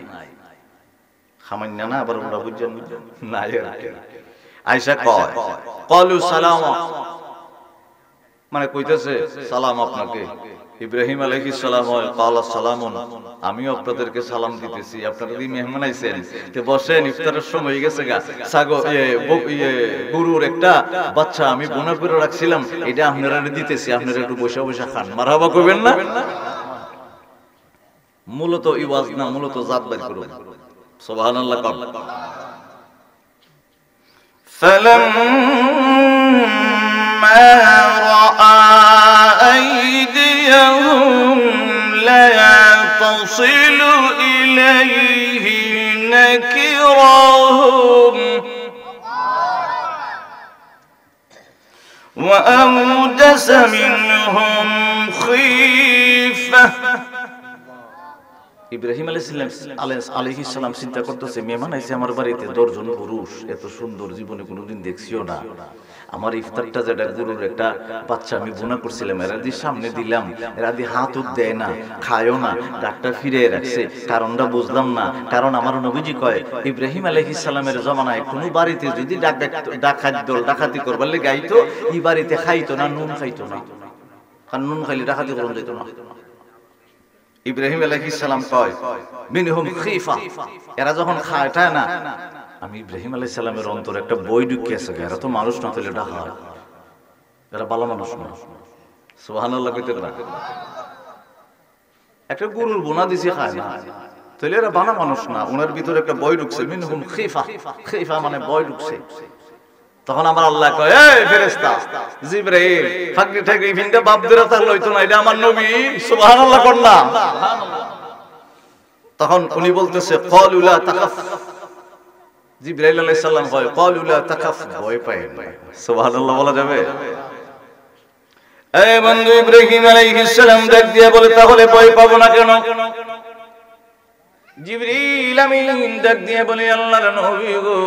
সামান্য না, আবার ওরা বুঝছেন না, আয়েশা কয় ক্বালু সালামা, মানে কইতেছে সালাম আপনাকে। ইব্রাহিম আলাইহিস সালাম হয় ক্বালা সালামুন, আমিও আপনাদেরকে সালাম দিতেছি, আপনারা কি মেহমান আইছেন, তে বসেন, ইফতারের সময় হয়ে গেছে গা, গরুর একটা বাচ্চা আমি বোনা করে রাখছিলাম, এটা আপনারা দিতেছি, আপনারা একটু বসে বসে খান। মারহাবা কইবেন না? মূলত ইওয়াজ না, মূলত জাত বাইর করুন। সুবহানাল্লাহ। কম فلما رأى أيديهم لا تصل إليه نكرهم وأوجس منهم خيفة ইব্রাহিম আলাইহিস সালাম চিন্তা করতেছে, মেহমান আইছে আমার বাড়িতে, 10 জন পুরুষ, এত সুন্দর জীবনে কোনোদিন দেখছিও না। আমার ইফতারটা যেটা গরুর একটা বাচ্চা আমি বোনা করছিলাম, এরা দিয়ে সামনে দিলাম, এরা দিয়ে হাত দেয় না, খায়ও না, গাটটা ফিরে রাখছে। কারণটা বুঝলাম না। কারণ আমার নবীজি কয়, ইব্রাহিম আলাইহিস সালামের জমানায় কোনো বাড়িতে যদি ডাকাতি করবার লেগে আইতো, এই বাড়িতে খাইতো না, নুন খাইতো না। কারণ নুন খাইলে ডাকাতি করন যেত না। ইব্রাহিম আলাইহিস সালাম কয় মিনহুম খিফা, এরা যখন খায়টা না, আমি ইব্রাহিম আলাইহিস সালামের অন্তরে একটা বই ঢুকিয়েছে, এরা তো মানুষ না, তাহলে ডাকা, এরা ভালো মানুষ না। সুবহানাল্লাহ কইতে না, একটা গরুর বোনা দিছি খায় না, তাহলে এরা ভালো মানুষ না। ওনার ভিতরে একটা বই ঢুকছে, মিনহুম খিফা, খিফা মানে বই ঢুকছে। তখন আমার আল্লাহ কয়, এই ফেরেশতা জিবরাইল, ফাগরি ঠাগরি ভিন্দা বাপ ধরে তা লইতো না, এটা আমার নবী। সুবহানাল্লাহ কর না। তখন উনি বলতেছে, ক্বালু লা তাকাফ, জিবরাইল আলাইহিস সালাম কয়, ক্বালু লা তাকাফ, ভয় পায় না। সুবহানাল্লাহ বলা যাবে? এই বন্ধু, ইব্রাহিম আলাইহিস সালাম ডাক দিয়ে বলে, তাহলে ভয় পাবো না কেন? জিবরিল আমিন ডাক দিয়ে বলে, আল্লাহর নবী গো,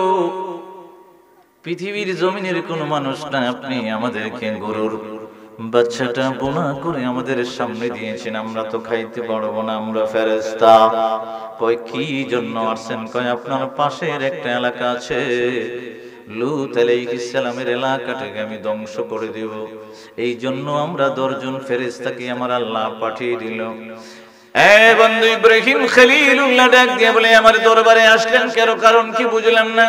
পৃথিবীর জমিনের কোন মানুষ না, আপনি আমাদেরকে গরুর বাচ্চাটা বোনা করে আমাদের সামনে দিয়েছেন, আমরা তো খাইতে পারবো না, আমরা ফেরেশতা। কয় কি জন্য আসছেন? কয় আপনার পাশের একটা এলাকা আছে, লূত আলাইহিস সালামের এলাকাটাকে আমি ধ্বংস করে দেব, এই জন্য আমরা 10 জন ফেরেশতাকে আমার আল্লাহ পাঠিয়ে দিল। এ বন্ধু, ইব্রাহিম খলিলুল্লাহ ডাক দিয়ে বলে, আমার দরবারে আসলেন কেন? কারণ কি বুঝলাম না।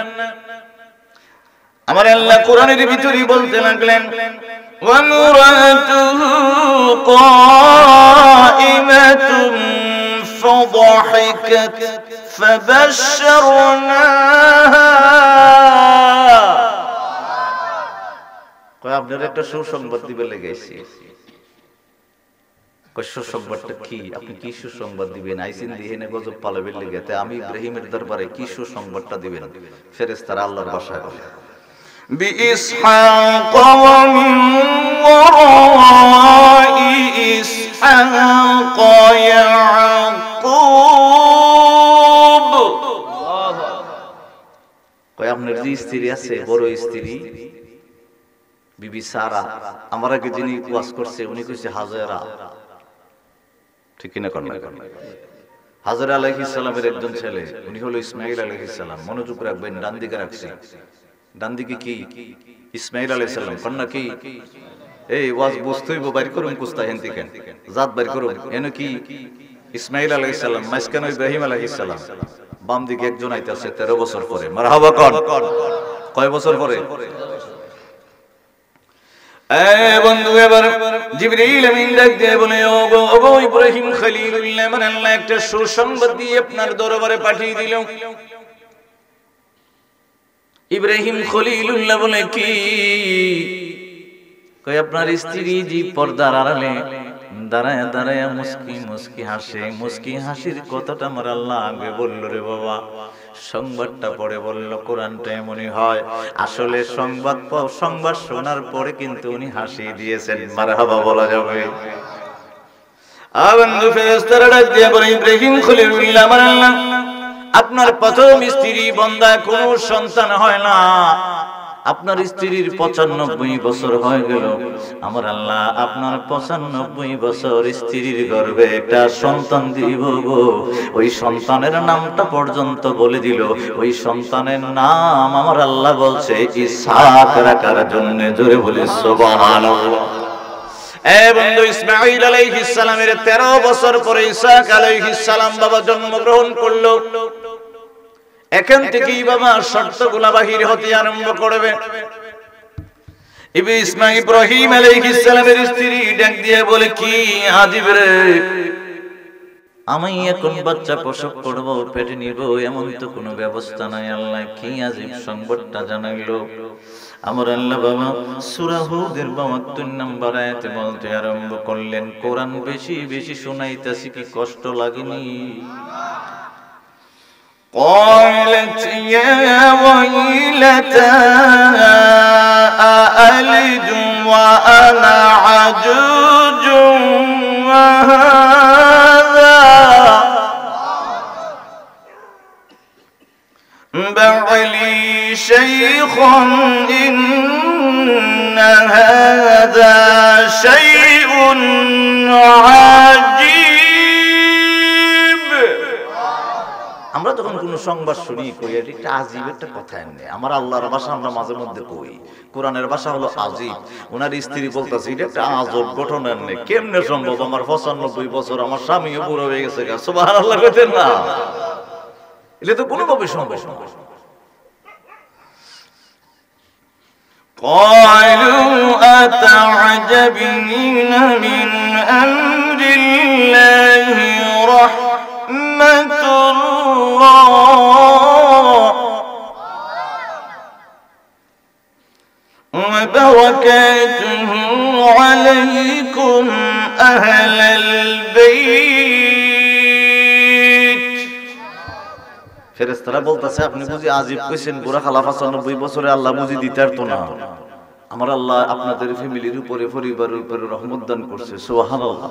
আমার আল্লাহ কোরআনের ভিতরেই বলতে লাগলেন, ওয়ানুরাতুহু কাইমাতুন ফাদাহিকাত ফাবাশশারনাহা। কয় আপনার একটা সুসংবাদ দিবে লেগেছি। কয় সুসংবাদটা কি? আপনি কি সুসংবাদ দিবেন? আইসিন দিহেনে গজব পালাবেন লেগেতে আমি ইব্রাহিমের দরবারে কি সুসংবাদটা দিবেন? ফেরেশতারা আল্লাহর ভাষায় বলে, بإسحاق ومن وراء إسحاق يعقوب। কয় আপনার যে স্ত্রী আছে, বড় স্ত্রী বিবি সারা, আমার আগে যিনি ওয়াজ করছে উনি কইছে হাজেরা, ঠিক কিনা? কোন হাজেরা আলাইহিস সালামের একজন ছেলে, উনি হলো ইসমাঈল আলাইহিস সালাম। মনোযোগ রাখবেন, ডান দিকে রাখছি, ডান দিকে কি? ইসমাঈল আলাইহিস সালাম। কন্যা কি? এই ওয়াজ বুঝতেইব, বাইর করুন কুস্তা হেন থেকে জাত বাইর করুন। এন কি? ইসমাঈল আলাইহিস সালাম, মাঝখানে ইব্রাহিম আলাইহিস সালাম, বাম দিকে একজন আইতাছে 13 বছর পরে। মারহাবা কর। কয় বছর পরে? এ বন্ধু, এবার জিবরিল আমিন ডাক দিয়ে বলে, ওগো ইব্রাহিম খলিলুল্লাহ, মানে আল্লাহ একটা সুসংবাদ দিয়ে আপনার দরবারে পাঠিয়ে দিল। ইব্রাহিম খলিলুল্লাহ বলে, কি? কই আপনার স্ত্রী জি পর্দার আড়ালে দাঁড়ায় দাঁড়ায় মুস্কি মুস্কি হাসে, মুস্কি হাসির কথাটা আমার আল্লাহ আগে বলল রে বাবা। সংবাদটা পড়ে বলল, কোরআনটা এমনই হয়। আসলে সংবাদ শোনার পরে কিন্তু উনি হাসি দিয়েছেন। মারহাবা বলা যাবে? বন্ধু, ফেরেশতারা ডাক দিয়ে বলে, ইব্রাহিম খলিলুল্লাহ, আমার আল্লাহ আপনার প্রথম স্ত্রী বন্দা কোনো সন্তান হয় না, আপনার স্ত্রীর 95 বছর হয়ে গেল। আমার আল্লাহ আপনার 95 বছর স্ত্রীর গর্ভে একটা সন্তান দিব গো। ওই সন্তানের নামটা পর্যন্ত বলে দিল। ওই সন্তানের নাম আমার আল্লাহ বলছে ইসহাক রাখার জন্য। জোরে বলি সুবহানাল্লাহ। এ বন্ধু, ইসমাঈল আলাইহিস সালামের 13 বছর পরে ইসহাক আলাইহিস সালাম বাবা জন্মগ্রহণ করলো। এখান থেকেই বাবা শর্তগুলা বাহির হতে আরম্ভ করবে। ইব্রাহিম আলাইহিস সালামের স্ত্রী ডাক দিয়ে বলে, কি আজীব রে, আমি এখন বাচ্চা প্রসব করব, পেটে নিব, এমন তো কোনো ব্যবস্থা নাই। আল্লাহ কি আজীব সংবাদটা জানাইলো। আমার আল্লাহ বাবা সূরা হুদের 72 নম্বর আয়াতে বলতে আরম্ভ করলেন, কোরআন বেশি বেশি শোনাইতাছি, কি কষ্ট লাগেনি? قالت يا ويلتى أألد وأنا عجوز وهذا بعلي شيخ إن هذا شيء عجيب। আমরা যখন কোন সংবাদ শুনি কই এটা একটা আজীব একটা কথা এমনি। আমার আল্লাহর ভাষা আমরা মাঝে মধ্যে কই, কোরআনের ভাষা হলো আজীব। ওনার স্ত্রী বলতাছে এটা একটা আজব ঘটনা এমনি, কেমনে সম্ভব? আমার 95 বছর, আমার স্বামীও বুড়ো হয়ে গেছে। সুবহানাল্লাহ কইতেন না? এটা তো কোনোভাবে সম্ভব না। قالوا أتعجبين من أمر الله رحمة الله وبركاته عليكم أهل البيت। ফেরেশতারা বলতেছে আপনি বুঝি আজীব কইছেন? বুড়া খালা 95 বছরে আল্লাহ বুঝি দিতে পারতো না? আমার আল্লাহ আপনাদের ফ্যামিলির উপরে, পরিবারের উপরে রহমত দান করছে। সুবহানাল্লাহ।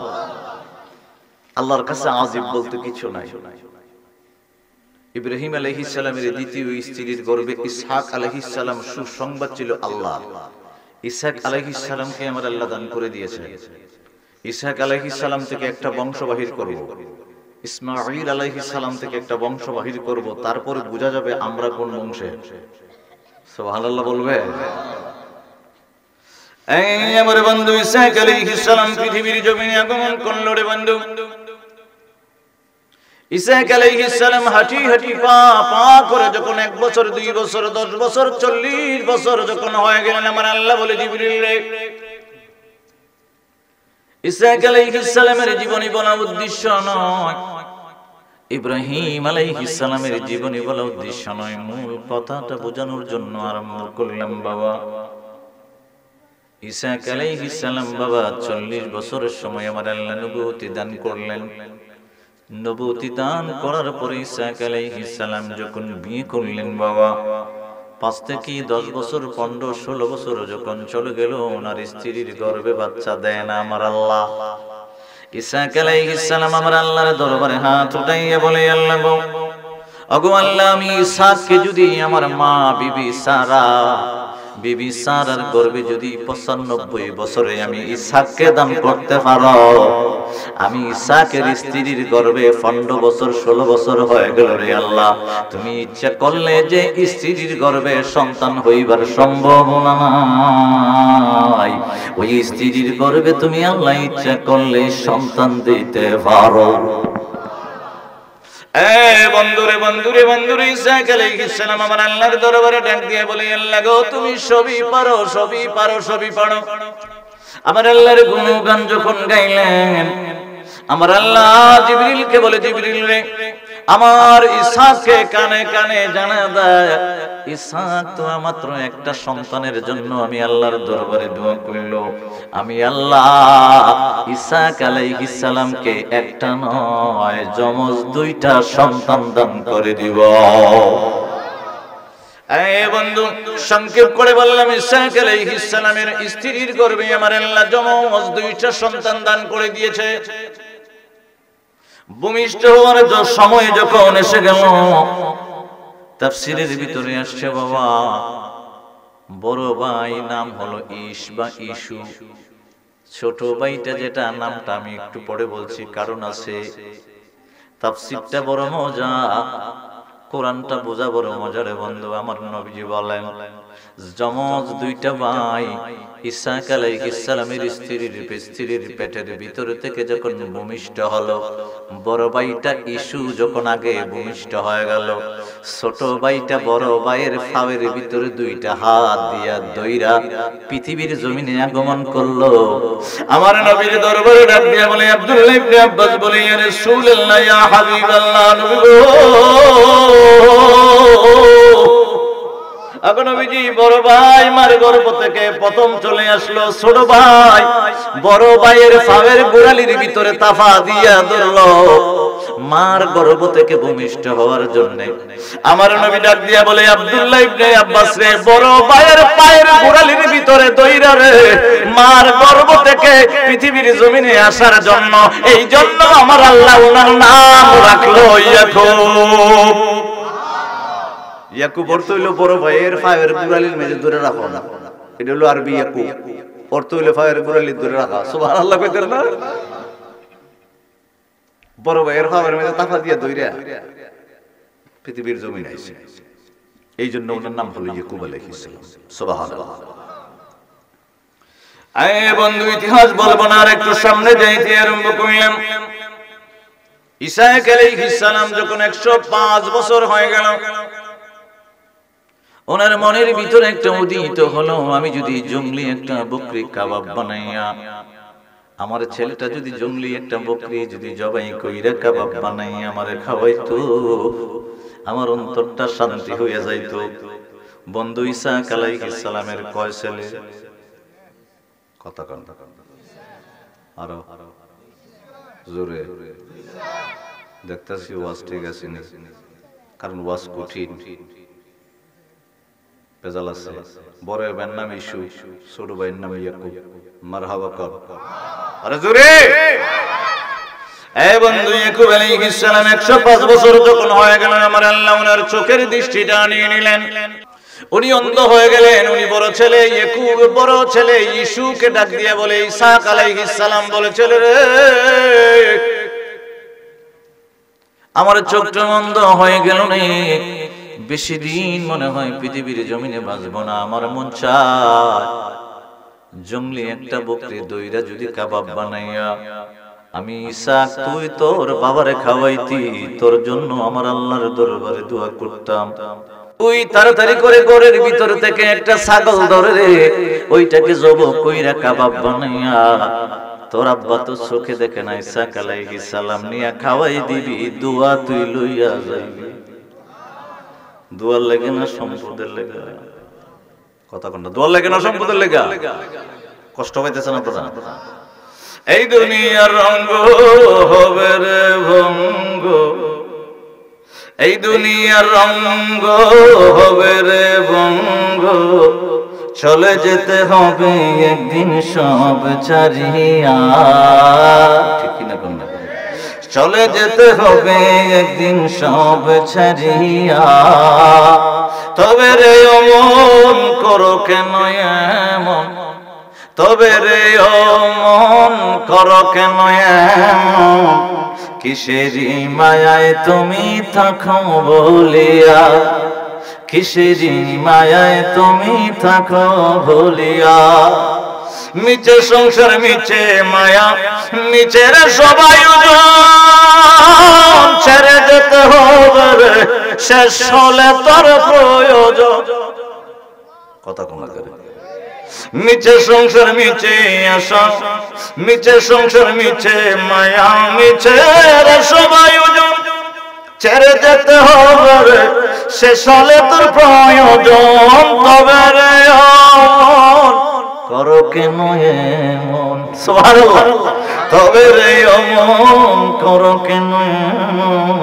আল্লাহর কাছে আজীব বলতে কিছু নাই। ইব্রাহিম আলাইহিস সালামের দ্বিতীয় স্ত্রীর গর্ভে ইসহাক আলাইহিস সালাম সুসংবাদ ছিল আল্লাহ। ইসহাক আলাইহিস সালামকে আমার আল্লাহ দান করে দিয়েছে। ইসহাক আলাইহিস সালাম থেকে একটা বংশ বাহির করব, ইসমাঈল আলাইহিস সালাম থেকে একটা বংশ বাহির করব, তারপরে বোঝা যাবে আমরা কোন বংশে। সুবহানাল্লাহ বলবে। এই আমার বন্ধু ইসহাক আলাইহিস সালাম পৃথিবীর জমিনে আগমন করলো রে বন্ধু। ইসহাক আলাইহিস সালাম হাঁটি হাঁটি পা পা করে যখন 1 বছর, 2 বছর, 10 বছর, 40 বছর যখন হয়ে গেলেন, আমার আল্লাহ বলে জিবরিল রে, ইসহাক আলাইহিস সালামের জীবনী বলা উদ্দেশ্য নয়, ইব্রাহিম আলাইহিস সালামের জীবনী বলা উদ্দেশ্য নয়, মূল কথাটা বোঝানোর জন্য আরম্ভ করলাম। বাবা ইসহাক আলাইহিস সালাম বাবা 40 বছরের সময় আমার আল্লাহ নবুয়তি দান করলেন। নবুয়তি দান করার পরে ইসহাক আলাইহিস সালাম যখন বিয়ে করলেন বাবা, 5 থেকে 10 বছর, 15, 16 বছর যখন চলে গেল, ওনার স্ত্রীর গর্ভে বাচ্চা দেয় না আমার আল্লাহ। ইসহাক আলাইহিস সালাম আমার আল্লাহর দরবারে হাত উঠাইয়া বলে, আল্লাহ গো, ওগো আল্লাহ, আমি ইসহাককে যদি আমার মা বিবি সারার গর্ভে যদি 95 বছরে আমি ইসহাককে দান করতে পারো, আমি ইসহাকের স্ত্রীর গর্ভে 15 বছর 16 বছর হয়ে গেল রে আল্লাহ, তুমি ইচ্ছা করলে যে স্ত্রীর গর্ভে সন্তান হইবার সম্ভাবনা নাই, ওই স্ত্রীর গর্ভে তুমি আল্লাহ ইচ্ছা করলে সন্তান দিতে পারো। বন্ধুরে বন্ধুরে বন্ধুরে ইসহাক আলাইহিস সালাম আমার আল্লাহর দরবারে ডাক দিয়ে বলে, আল্লাহ গো, তুমি সবই পারো, সবই পারো, সবই পারো। আমার আল্লাহর গুণগান যখন গাইলেন, আমার আল্লাহ জিবরিলকে বলে, জিবরিল রে, আমার ইসহাককে কানে কানে জানা দেয়, ইসহাক তো মাত্র একটা সন্তানের জন্য আমি আল্লাহর দরবারে দোয়া করল, আমি আল্লাহ ইসহাক আলাইহিস সালামকে একটা নয় জমজ 2টা সন্তান দান করে দিব। এই বন্ধু, সংক্ষেপ করে বললাম, ইসহাক আলাইহিস সালামের স্ত্রীর গর্ভে আমার আল্লাহ জমজ 2টা সন্তান দান করে দিয়েছে। ভূমিষ্ঠ হওয়ার সময় যখন এসে গেল, তাফসীরের ভিতরে আসছে বাবা, বড় ভাই নাম হলো ইশ বা ইসু, ছোট ভাইটা যেটা নামটা আমি একটু পরে বলছি, কারণ আছে। তাফসীরটা বড় মজা, কোরআনটা বোঝা বড় মজার বন্ধু। আমার নবীজি বলেন, জমজ 2টা ভাই ইসহাক আলাইহিস সালামের স্ত্রীর পেটের ভিতর থেকে যখন ভূমিষ্ঠ হলো, বড় ভাইটা ইসু যখন আগে ভূমিষ্ঠ হয়ে গেল, ছোট ভাইটা বড় ভাইয়ের ফাওয়ের ভিতরে 2টা হাত দিয়া দইরা পৃথিবীর জমিনে আগমন করলো। আমার নবীর দরবারে ডাক দিয়া বলে, আব্দুল্লাহ ইবনে আব্বাস বলে, ইয়া রাসূলুল্লাহ, ইয়া হাবিবাল্লাহ, নবী গো, এখন নবীজি বড় ভাই মার গর্ভ থেকে প্রথম চলে আসলো, ছোট ভাই বড় ভাইয়ের ফাওয়ের গোড়ালির ভিতরে তাফা দিয়া ধরলো, মার গর্ভ থেকে ভূমিষ্ঠ হওয়ার জন্য। আমার নবী ডাক দিয়া বলে, আব্দুল্লাহ ইবনে আব্বাস রে, বড় ভাইয়ের পায়ের গোড়ালির ভিতরে দইরা রে, মার গর্ভ থেকে পৃথিবীর জমিনে আসার জন্য, এই জন্য আমার আল্লাহ ওনার নাম রাখলো ইয়াকুব। ইয়াকুব অর্থ হইল বড় ভাইয়ের পায়ের গোড়ালির মেঝে ধরে রাখো না, এটা হলো আরবি ইয়াকুব, অর্থ হইল পায়ের গোড়ালির ধরে রাখা। সুবহানাল্লাহ কইতেন না? বড় ভাইয়ের পায়ের মেঝে তাফা দিয়া দইরা পৃথিবীর জমিন আইছে, এই জন্য ওনার নাম হলো ইয়াকুব আলাইহিস সালাম। সুবহানাল্লাহ। আয় বন্ধু, ইতিহাস বলবো না, আর একটু সামনে যাইতে আরম্ভ করলাম। ঈসা আলাইহিস সালাম যখন 105 বছর হয়ে গেল, ওনার মনের ভিতরে একটা উদিত হলো, আমি যদি জঙ্গলি একটা বকরি কাবাব বানাইয়া, আমার ছেলেটা যদি জঙ্গলি একটা বকরি যদি জবাই কইরা কাবাব বানাইয়া আমারে খাওয়াইতো, আমার অন্তরটা শান্তি হয়ে যাইতো। বন্ধু, ঈসা আলাইহিস সালামের কয় ছেলে? কথা কন, আরো জোরে দেখতাছি ওয়াজ ঠিক আছে না, কারণ ওয়াজ কঠিন, পেজাল আছে। বড় ভাইয়ের নাম ইসু, ছোট ভাইয়ের নাম ইয়াকুব। মারহাবা কর, আরে জোরে। এই বন্ধু, ইয়াকুব আলাইহিস সালাম 105 বছর যখন হয়ে গেল, আমার আল্লাহ ওনার চোখের দৃষ্টিটা নিয়ে নিলেন, উনি অন্ধ হয়ে গেলেন। উনি বড় ছেলে ইয়াকুব, বড় ছেলে ইসুকে ডাক দিয়ে বলে, ঈসা আলাইহিস সালাম বলে, ছেলে রে, আমার চোখটা অন্ধ হয়ে গেল রে, বেশি দিন মনে হয় পৃথিবীর জমিনে বাঁচবো না, আমার মন চায় জঙ্গলি একটা বকরি দইরা যদি কাবাব বানাইয়া আমি ঈসা তুই তোর বাবারে খাওয়াইতি, তোর জন্য আমার আল্লাহর দরবারে দোয়া করতাম। তুই তাড়াতাড়ি করে ঘরের ভিতর থেকে একটা ছাগল ধরে রে, ওইটাকে জবাই কইরা কাবাব বানাইয়া তোর আব্বা তো চোখে দেখে না, ঈসা আলাইহিস সালাম নিয়া খাওয়াই দিবি, দোয়া তুই লইয়া যাইবি। দোয়ার লাগে না সম্পদের লেগা? কথা কোনটা? দোয়ার লাগে না সম্পদের লেগা? কষ্ট পাইতেছেন আপনারা? এই দুনিয়ার রঙ্গ হবে রে ভঙ্গ, এই দুনিয়ার রঙ্গ হবে রে ভঙ্গ, চলে যেতে হবে একদিন সব ছাড়িয়া। ঠিক কিনা কোনটা? চলে যেতে হবে একদিন সব ছাড়িয়া, তবে রে অমন করো কেন এমন, তবে রে অমন করো কেন এমন, কিসেরি মায়ায় তুমি থাকো বলিয়া, কিসেরি মায়ায় তুমি থাকো বলিয়া। মিছে সংসার মিছে মায়া, মিছের সবাই ছেড়ে যেতে হবে রে, শেষ হলে তোর প্রয়োজন। কথা কম করে। মিছে সংসার মিছে আশা, মিছে সংসার মিছে মায়া, মিছের সবাই ছেড়ে যেতে হবে রে, শেষ হলে তোর প্রয়োজন। তবে রে করো কেন এমন, সুবহানাল্লাহ, তবে রে অমন করো কেন এমন,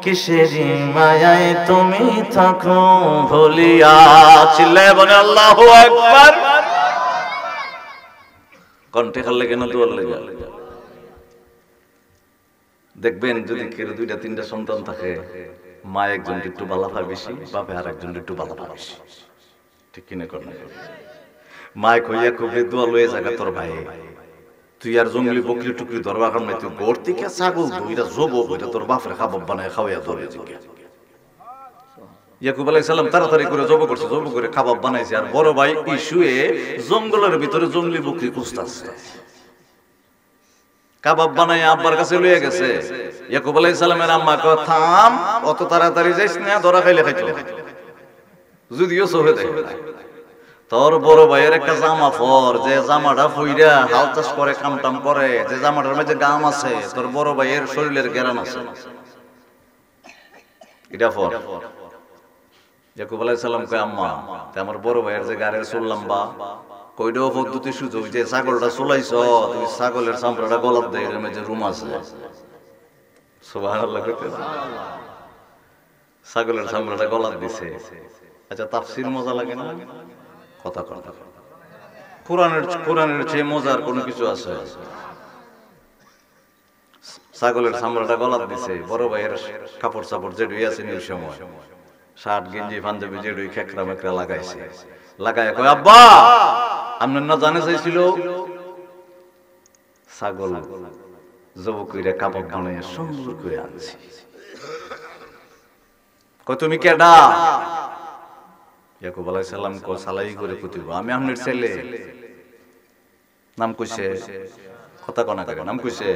কিসেরি মায়ায় তুমি থাকো ভুলিয়া। চিল্লায় বলে আল্লাহু আকবার। কণ্ঠে খাল কেন? দোয়ার লেগে। দেখবেন যদি কেউ 2-3টা সন্তান থাকে, মা একজন একটু বালা পায় বেশি, বাপে আর একজন একটু বালা পায় বেশি। ঠিক কিনা কর? মায় কইয়া খুবই দোয়া লয়ে জায়গা, তোর ভাই তুই আর জঙ্গলি বকরি টুকরি ধরবা কারণ তুই গোর থেকে ছাগল দুইটা জবো বইটা তোর বাপের কাবাব বানায় খাওয়াইয়া ধরে জিজ্ঞা। ইয়াকুব আলাইহিস সালাম তাড়াতাড়ি করে জব করছে, জব করে কাবাব বানাইছে, আর বড় ভাই ইসুয়ে জঙ্গলের ভিতরে জঙ্গলি বকরি খুঁজতাছে। কাবাব বানাই আব্বার কাছে লইয়া গেছে। ইয়াকুব আলাইহিস সালামের আম্মা কয়, থাম, অত তাড়াতাড়ি যাইস না, ধরা খাইলে খাইতো, যদিও চোখে দেখে। তোর বড় ভাইয়ের একটা জামা পর, যে জামাটা ফুইরা হাল চাষ করে কাম টাম করে, যে জামাটার মধ্যে গাম আছে, তোর বড় ভাইয়ের শরীরের গেরান আছে, এটা পর। ইয়াকুব আলাইহিস সালাম কয়, আম্মা আমার বড় ভাইয়ের যে গাড়ির চুল লম্বা, কইটাও পদ্ধতি সুযোগ, যে ছাগলটা চুলাইছ তুমি ছাগলের চামড়াটা গলার দেয়, এর মধ্যে রুম আছে, সুবহানাল্লাহ কইতেছে। ছাগলের চামড়াটা গলায় দিছে। আচ্ছা তাফসীর মজা লাগে না? কথা কথা কোরআনের চেয়ে মজার কোনো কিছু আছে? ছাগলের চামড়াটা গলায় দিছে, বড় ভাইয়ের কাপড় চাপড় যেটুই আছে ওই সময় শার্ট গেঞ্জি পাঞ্জাবি যেটুই খেকরা মেকরা লাগাইছে, লাগায় কয় আব্বা আপনার না জানে চাইছিল ছাগল জব কইরা কাবাব বানাইয়া সুন্দর করে আনছি। কয় তুমি কেডা? ইয়াকুব আলাইহিস সালাম কয় সালাই করে কইতিব আমি আপনার ছেলে। নাম কইছে, কথা কনা করে নাম কইছে।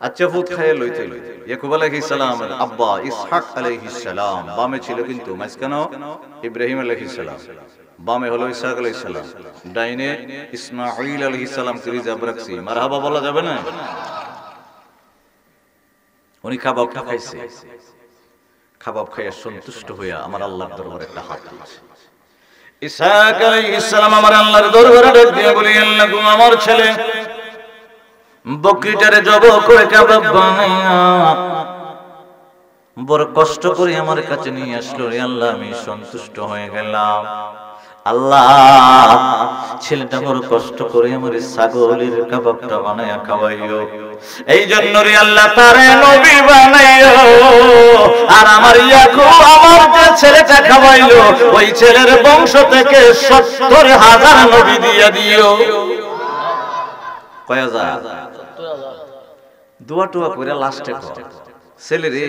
আচ্ছা ফুট খায় লইতে লইতে ইয়াকুব আলাইহিস সালামের আব্বা ইসহাক আলাইহিস সালাম বামে ছিল, কিন্তু মাঝখানে ইব্রাহিম আলাইহিস সালাম, বামে হলো ইসহাক আলাইহিস সালাম, ডাইনে ইসমাঈল আলাইহিস সালাম কে রিজার্ভ রাখছি। মারহাবা বলা যাবে না? উনি কাবাব খাইছে, কাবাব খাইয়া সন্তুষ্ট হইয়া আমার আল্লাহর দরবারে একটা হাত দিয়েছে। ইসহাক আলাইহিস সালাম আমার আল্লাহর দরবারে ডাক দিয়ে বলি, আল্লাহ গো আমার ছেলে বকরিটারে জবাই করে কাবাব বানাইয়া বড় কষ্ট করে আমার কাছে নিয়ে আসলো রে আল্লাহ, আমি সন্তুষ্ট হয়ে গেলাম। আল্লাহ ছেলেটা বড় কষ্ট করে আমার ছাগলের কাবাবটা বানাইয়া খাওয়াইও, এই জন্য রে আল্লাহ তারে নবী বানাইও। আর আমার ইয়াকুব আমার যে ছেলেটা খাওয়াইলো ওই ছেলের বংশ থেকে ৭০,০০০ নবী দিয়া দিও। কয় হাজার? দোয়া টোয়া করে লাস্টে ছেলে রে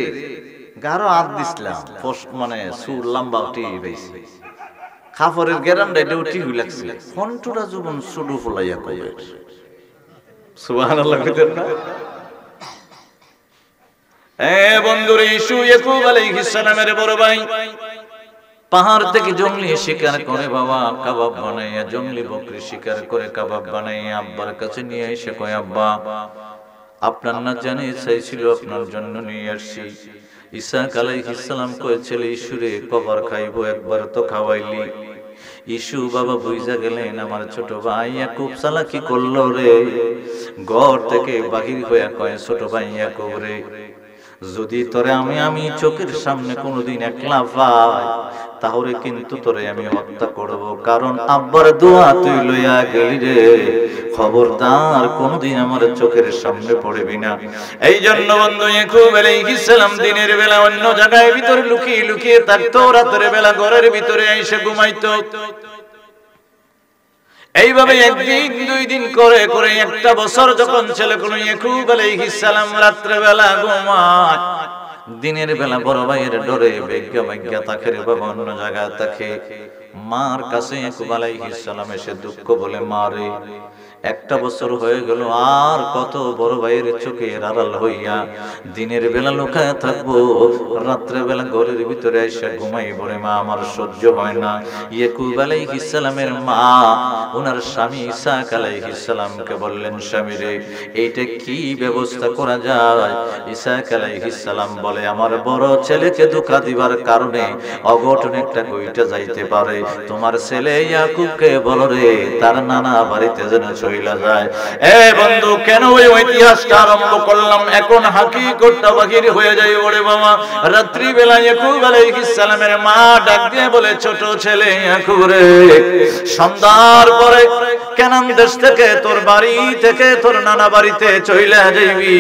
গারো হাত দিছিলাম, মানে সুর লম্বা উঠি পাইছি, খাফরের গেরান্ডা এটা উঠি হই লাগছে, ফন্টুরা জীবন সুডু ফলাইয়া কয় সুবহানাল্লাহ কইতেন না? বন্ধুরে ইসু ইয়াকুব আলাইহিস সালামের বড় ভাই পাহাড় থেকে জঙ্গলি শিকার করে বাবা কাবাব বানাইয়া, জঙ্গলি বকরি শিকার করে কাবাব বানাইয়া আব্বার কাছে নিয়ে এসে কয় আব্বা আপনার না জানে চাইছিল আপনার জন্য নিয়ে আসছি। ইসহাক আলাইহিস সালাম কয়েছিল ইসুরে কবার খাইবো, একবার তো খাওয়াইলি। ইসু বাবা বুঝা গেলেন আমার ছোট ভাই ইয়াকুব চালাকি করলো রে। ঘর থেকে বাহির হইয়া কয় ছোট ভাই ইয়াকুব রে, যদি তোরে আমি চোখের সামনে কোনোদিন একলা পাই তাহলে কিন্তু তোরে আমি হত্যা করব, কারণ আব্বার দোয়া তুই লইয়া গেলি রে, খবরদার কোনদিন আমার চোখের সামনে পড়বি না। এই জন্য বন্ধু ইয়াকুব আলাইহিস সালাম দিনের বেলা অন্য জায়গায় ভিতরে লুকিয়ে লুকিয়ে থাকতো, রাতের বেলা ঘরের ভিতরে এসে ঘুমাইতো। এইভাবে একদিন দুই দিন করে করে একটা বছর যখন ছেলে কোন ইয়াকুব আলাইহিস সালাম রাত্রে বেলা ঘুমায়, দিনের বেলা বড় ভাইয়ের ডরে বেগ্গা বেগ্গা তাকে রে বাবা অন্য জায়গায় থাকে। মার কাছে ইয়াকুব আলাইহিস সালাম এসে দুঃখ বলে, মারে একটা বছর হয়ে গেল, আর কত বড় ভাইয়ের চোখের আড়াল হইয়া দিনের বেলা লুকায় থাকবো, রাত্রে বেলা ঘরের ভিতরে এসে ঘুমাই বলে মা আমার সহ্য হয় না। ইয়াকুব আলাইহিস সালামের মা ওনার স্বামী ইসহাক আলাইহিস সালামকে বললেন, স্বামী রে এইটা কি ব্যবস্থা করা যায়? ইসহাক আলাইহিস সালাম বলে, আমার বড় ছেলেকে ধোঁকা দিবার কারণে অঘটন একটা ঘইটা যাইতে পারে, তোমার ছেলে ইয়াকুবকে বলো রে তার নানা বাড়িতে যেন চইলা যায়। এ বন্ধু কেন ওই ইতিহাসটা আরম্ভ করলাম, এখন হাকিকতটা বাহির হয়ে যায়। ওরে বাবা রাত্রি বেলা ইয়াকুব আলাইহিস সালামের মা ডাক দিয়ে বলে, ছোট ছেলে ইয়াকুব রে সন্ধ্যার পরে কেনান দেশ থেকে তোর বাড়ি থেকে তোর নানা বাড়িতে চইলা যাইবি।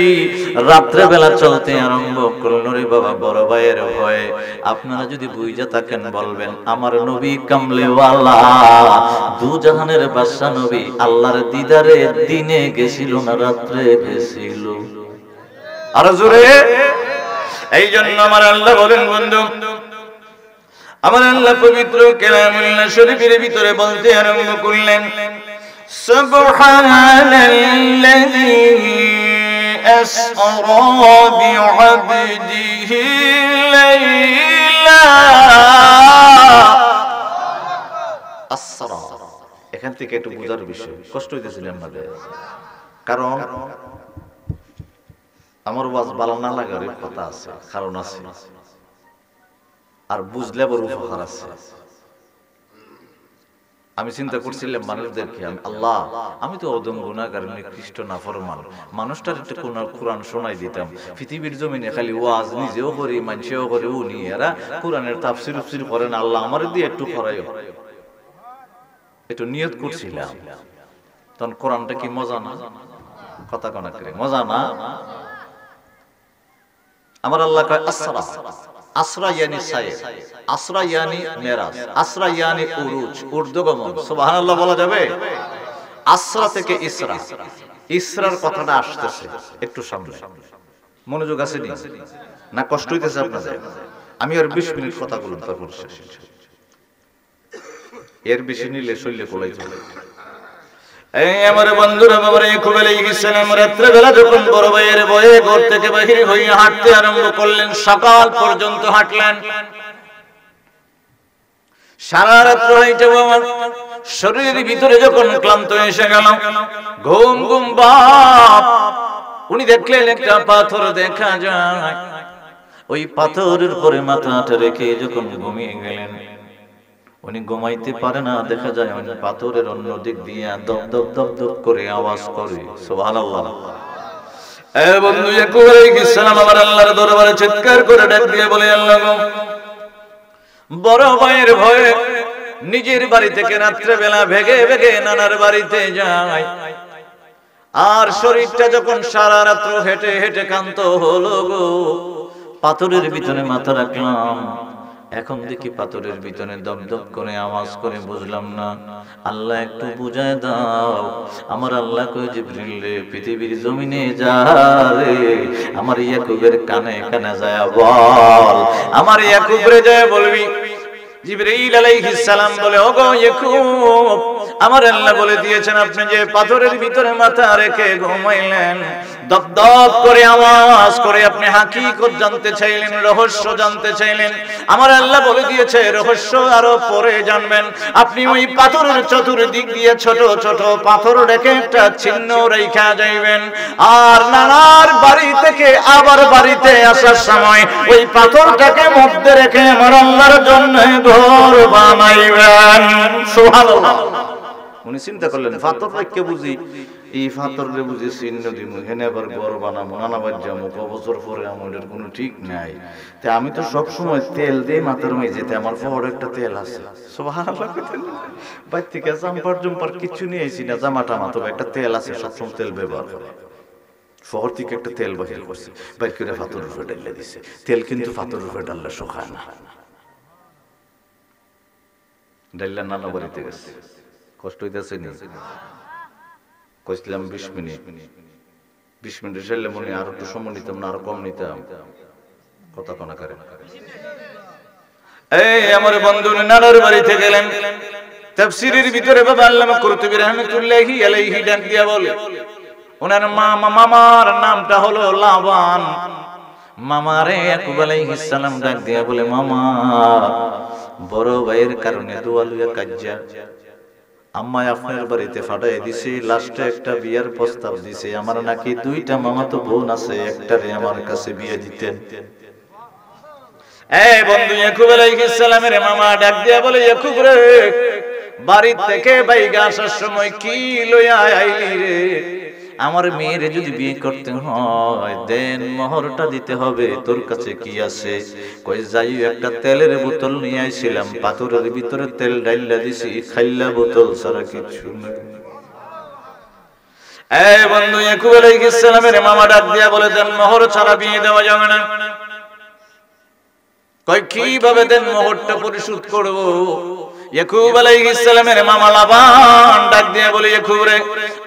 রাত্রে বেলা চলতে আরম্ভ করলো রে বাবা বড় ভাইয়ের ভয়ে। আপনারা যদি বুঝা থাকেন বলবেন, আমার নবী কামলেওয়ালা দু জাহানের বাদশা নবী আল্লাহর দিদারে দিনে গেছিল না রাত্রে গেছিল? আর জোরে। এই জন্য আমার আল্লাহ বলেন বন্ধু, আমার আল্লাহ পবিত্র কালামুল্লাহ শরীফের ভিতরে বলতে আরম্ভ করলেন, সুবহানাল্লাযী আসরা বিআবদিহি লাইলা। আসরা এখান থেকে একটু বোঝার বিষয়, কষ্ট হইতেছিল আমাদের, কারণ আমার ওয়াজ ভালো না লাগার কথা আছে, কারণ আছে, আর বুঝলে বড় উপকার আছে। আমি চিন্তা করছিলাম মানুষদেরকে, আল্লাহ আমি তো অদম গুনাহগার, নিকৃষ্ট নাফরমান, মানুষটার একটু কোরআন শোনাই দিতাম। পৃথিবীর জমিনে খালি ওয়াজ নিজেও করি, মানুষেও করে, উনি এরা কোরআনের তাফসির উফসির করেন, আল্লাহ আমার দিয়ে একটু করাইও, একটু নিয়ত করছিলাম। তখন কোরআনটা কি মজা না? কথা কোনা করে মজা না? আমার আল্লাহ কয় আসরা, আসরা ইয়ানি সাইর, আসরা ইয়ানি মেরাজ, আসরা ইয়ানি উরুজ, ঊর্ধ্বগমন। সুবহানাল্লাহ বলা যাবে? আসরা থেকে ইসরা, ইসরার কথাটা আসতেছে একটু সামনে। মনোযোগ আছে নি? না কষ্ট হইতেছে আপনাদের? আমি আর 20 মিনিট কথা বললাম, তারপর শেষ। এর বেশি নিলে শৈলে কোলাই চলে। এই আমার বন্ধুরা, বাবার ইয়াকুব আলাইহিস সালাম রাত্রে বেলা যখন বড় ভাইয়ের বয়ে ঘর থেকে বাহির হয়ে হাঁটতে আরম্ভ করলেন, সকাল পর্যন্ত হাঁটলেন। সারা রাত্র হাঁটে আমার শরীরের ভিতরে যখন ক্লান্ত এসে গেল, ঘুম ঘুম ভাব, উনি দেখলেন একটা পাথর দেখা যায়। ওই পাথরের উপরে মাথাটা রেখে যখন ঘুমিয়ে গেলেন, উনি ঘুমাইতে পারে না, দেখা যায় উনি পাথরের অন্য দিক দিয়ে দপ দপ দপ দপ করে আওয়াজ করে। সুবহানাল্লাহ। এ বন্ধু, ইয়াকুব আলাইহিস সালাম আমার আল্লাহর দরবারে চিৎকার করে ডাক দিয়ে বলে, আল্লাহ গো, বড় ভাইয়ের ভয়ে নিজের বাড়ি থেকে রাত্রে বেলা ভেগে ভেগে নানার বাড়িতে যায়। আর শরীরটা যখন সারা রাত্র হেঁটে হেঁটে ক্লান্ত হলো গো, পাথরের ভিতরে মাথা রাখলাম, এখন দেখি পাথরের ভিতরে দপ দপ করে আওয়াজ করে, বুঝলাম না। আল্লাহ একটু বুঝায় দাও। আমার আল্লাহ কয়, জিবরিল রে, পৃথিবীর জমিনে যা রে, আমার ইয়াকুবের কানে কানে যায় বল, আমার ইয়াকুব রে যায় বলবি। জিবরিল আলাইহিস সালাম বলে, ওগো ইয়াকুব, আমার আল্লাহ বলে দিয়েছেন আপনি যে পাথরের ভিতরে মাথা রেখে ঘুমাইলেন, দপ দপ করে আওয়াজ করে আপনি হাকিকত জানতে চাইলেন, রহস্য জানতে চাইলেন। আমার আল্লাহ বলে দিয়েছে রহস্য আরো পরে জানবেন। আপনি ওই পাথরের চতুর্দিক দিয়ে ছোট ছোট পাথর রেখে একটা চিহ্ন রেখা যাইবেন, আর নানার বাড়ি থেকে আবার বাড়িতে আসার সময় ওই পাথরটাকে মধ্যে রেখে আমার আল্লাহর জন্য ঘর বানাইবেন। সুবহানাল্লাহ। উনি চিন্তা করলেন, পাথর রেখে বুঝি এই পাথরে বুঝি চিহ্ন দিব, এখানে আবার ঘর বানাবো, নানাবার যাবো, বছর পরে আমাদের কোনো ঠিক নাই। তাই আমি তো সবসময় তেল দিয়ে মাথার মেঝেতে, আমার ফোড় একটা তেল আছে। সুবহানাল্লাহ। বাইর থেকে জাম্পার জুম্পার কিছু নিয়ে আইছি না, জামা টামা, তবে একটা তেল আছে, সবসময় তেল ব্যবহার করে। ফোড় থেকে একটা তেল বাহির করছে, বাইর করে পাথর উপরে ডাইলে দিছে। তেল কিন্তু পাথর উপরে ডাললে শুকায় না। ডাইলে নানা বাড়িতে গেছে, কষ্ট হইতেছে না? কইছিলাম 20 মিনিট, 20 মিনিট চাইলে মনে আরো একটু সময় নিতাম না, আরো কম নিতাম। কথা কোনা করে। এই আমার বন্ধু নানার বাড়িতে গেলেন। তাফসীরের ভিতরে বাবা আল্লামা কুরতুবী রাহমাতুল্লাহি আলাইহি ডাক দিয়া বলে, ওনার মামার নামটা হলো লাবান। মামারে ইয়াকুব আলাইহিস সালাম ডাক দিয়া বলে, মামা, বড় ভাইয়ের কারণে দোয়ালুয়া কাজ্জা আম্মা আপনার বাড়িতে ফাটাই দিছে, লাস্টে একটা বিয়ার প্রস্তাব দিছে। আমার নাকি 2টা মামাতো বোন আছে, একটারে আমার কাছে বিয়ে দিতেন। এই বন্ধু, ইয়াকুব আলাইহিস সালামের মামা ডাক দিয়া বলে, ইয়াকুব রে, বাড়ি থেকে বাইগা আসার সময় কি লইয়া আইলি রে? আমার মেয়ের যদি বিয়ে করতে হয় দেন মোহরটা দিতে হবে, তোর কাছে কি আছে? কই যাই, একটা তেলের বোতল নিয়ে আইছিলাম, পাথরের ভিতরে তেল ডাইলা দিছি, খাইলা বোতল ছাড়া কিছু না। এই বন্ধু, ইয়াকুব আলাইহিস সালামের মামা ডাক দিয়া বলে, দেন মোহর ছাড়া বিয়ে দেওয়া যাবে না। কই কিভাবে দেন মোহরটা পরিশোধ করব? ইয়াকুব আলাইহিস সালামের মামা লাবান ডাক দিয়ে বলে, ইয়াকুব রে,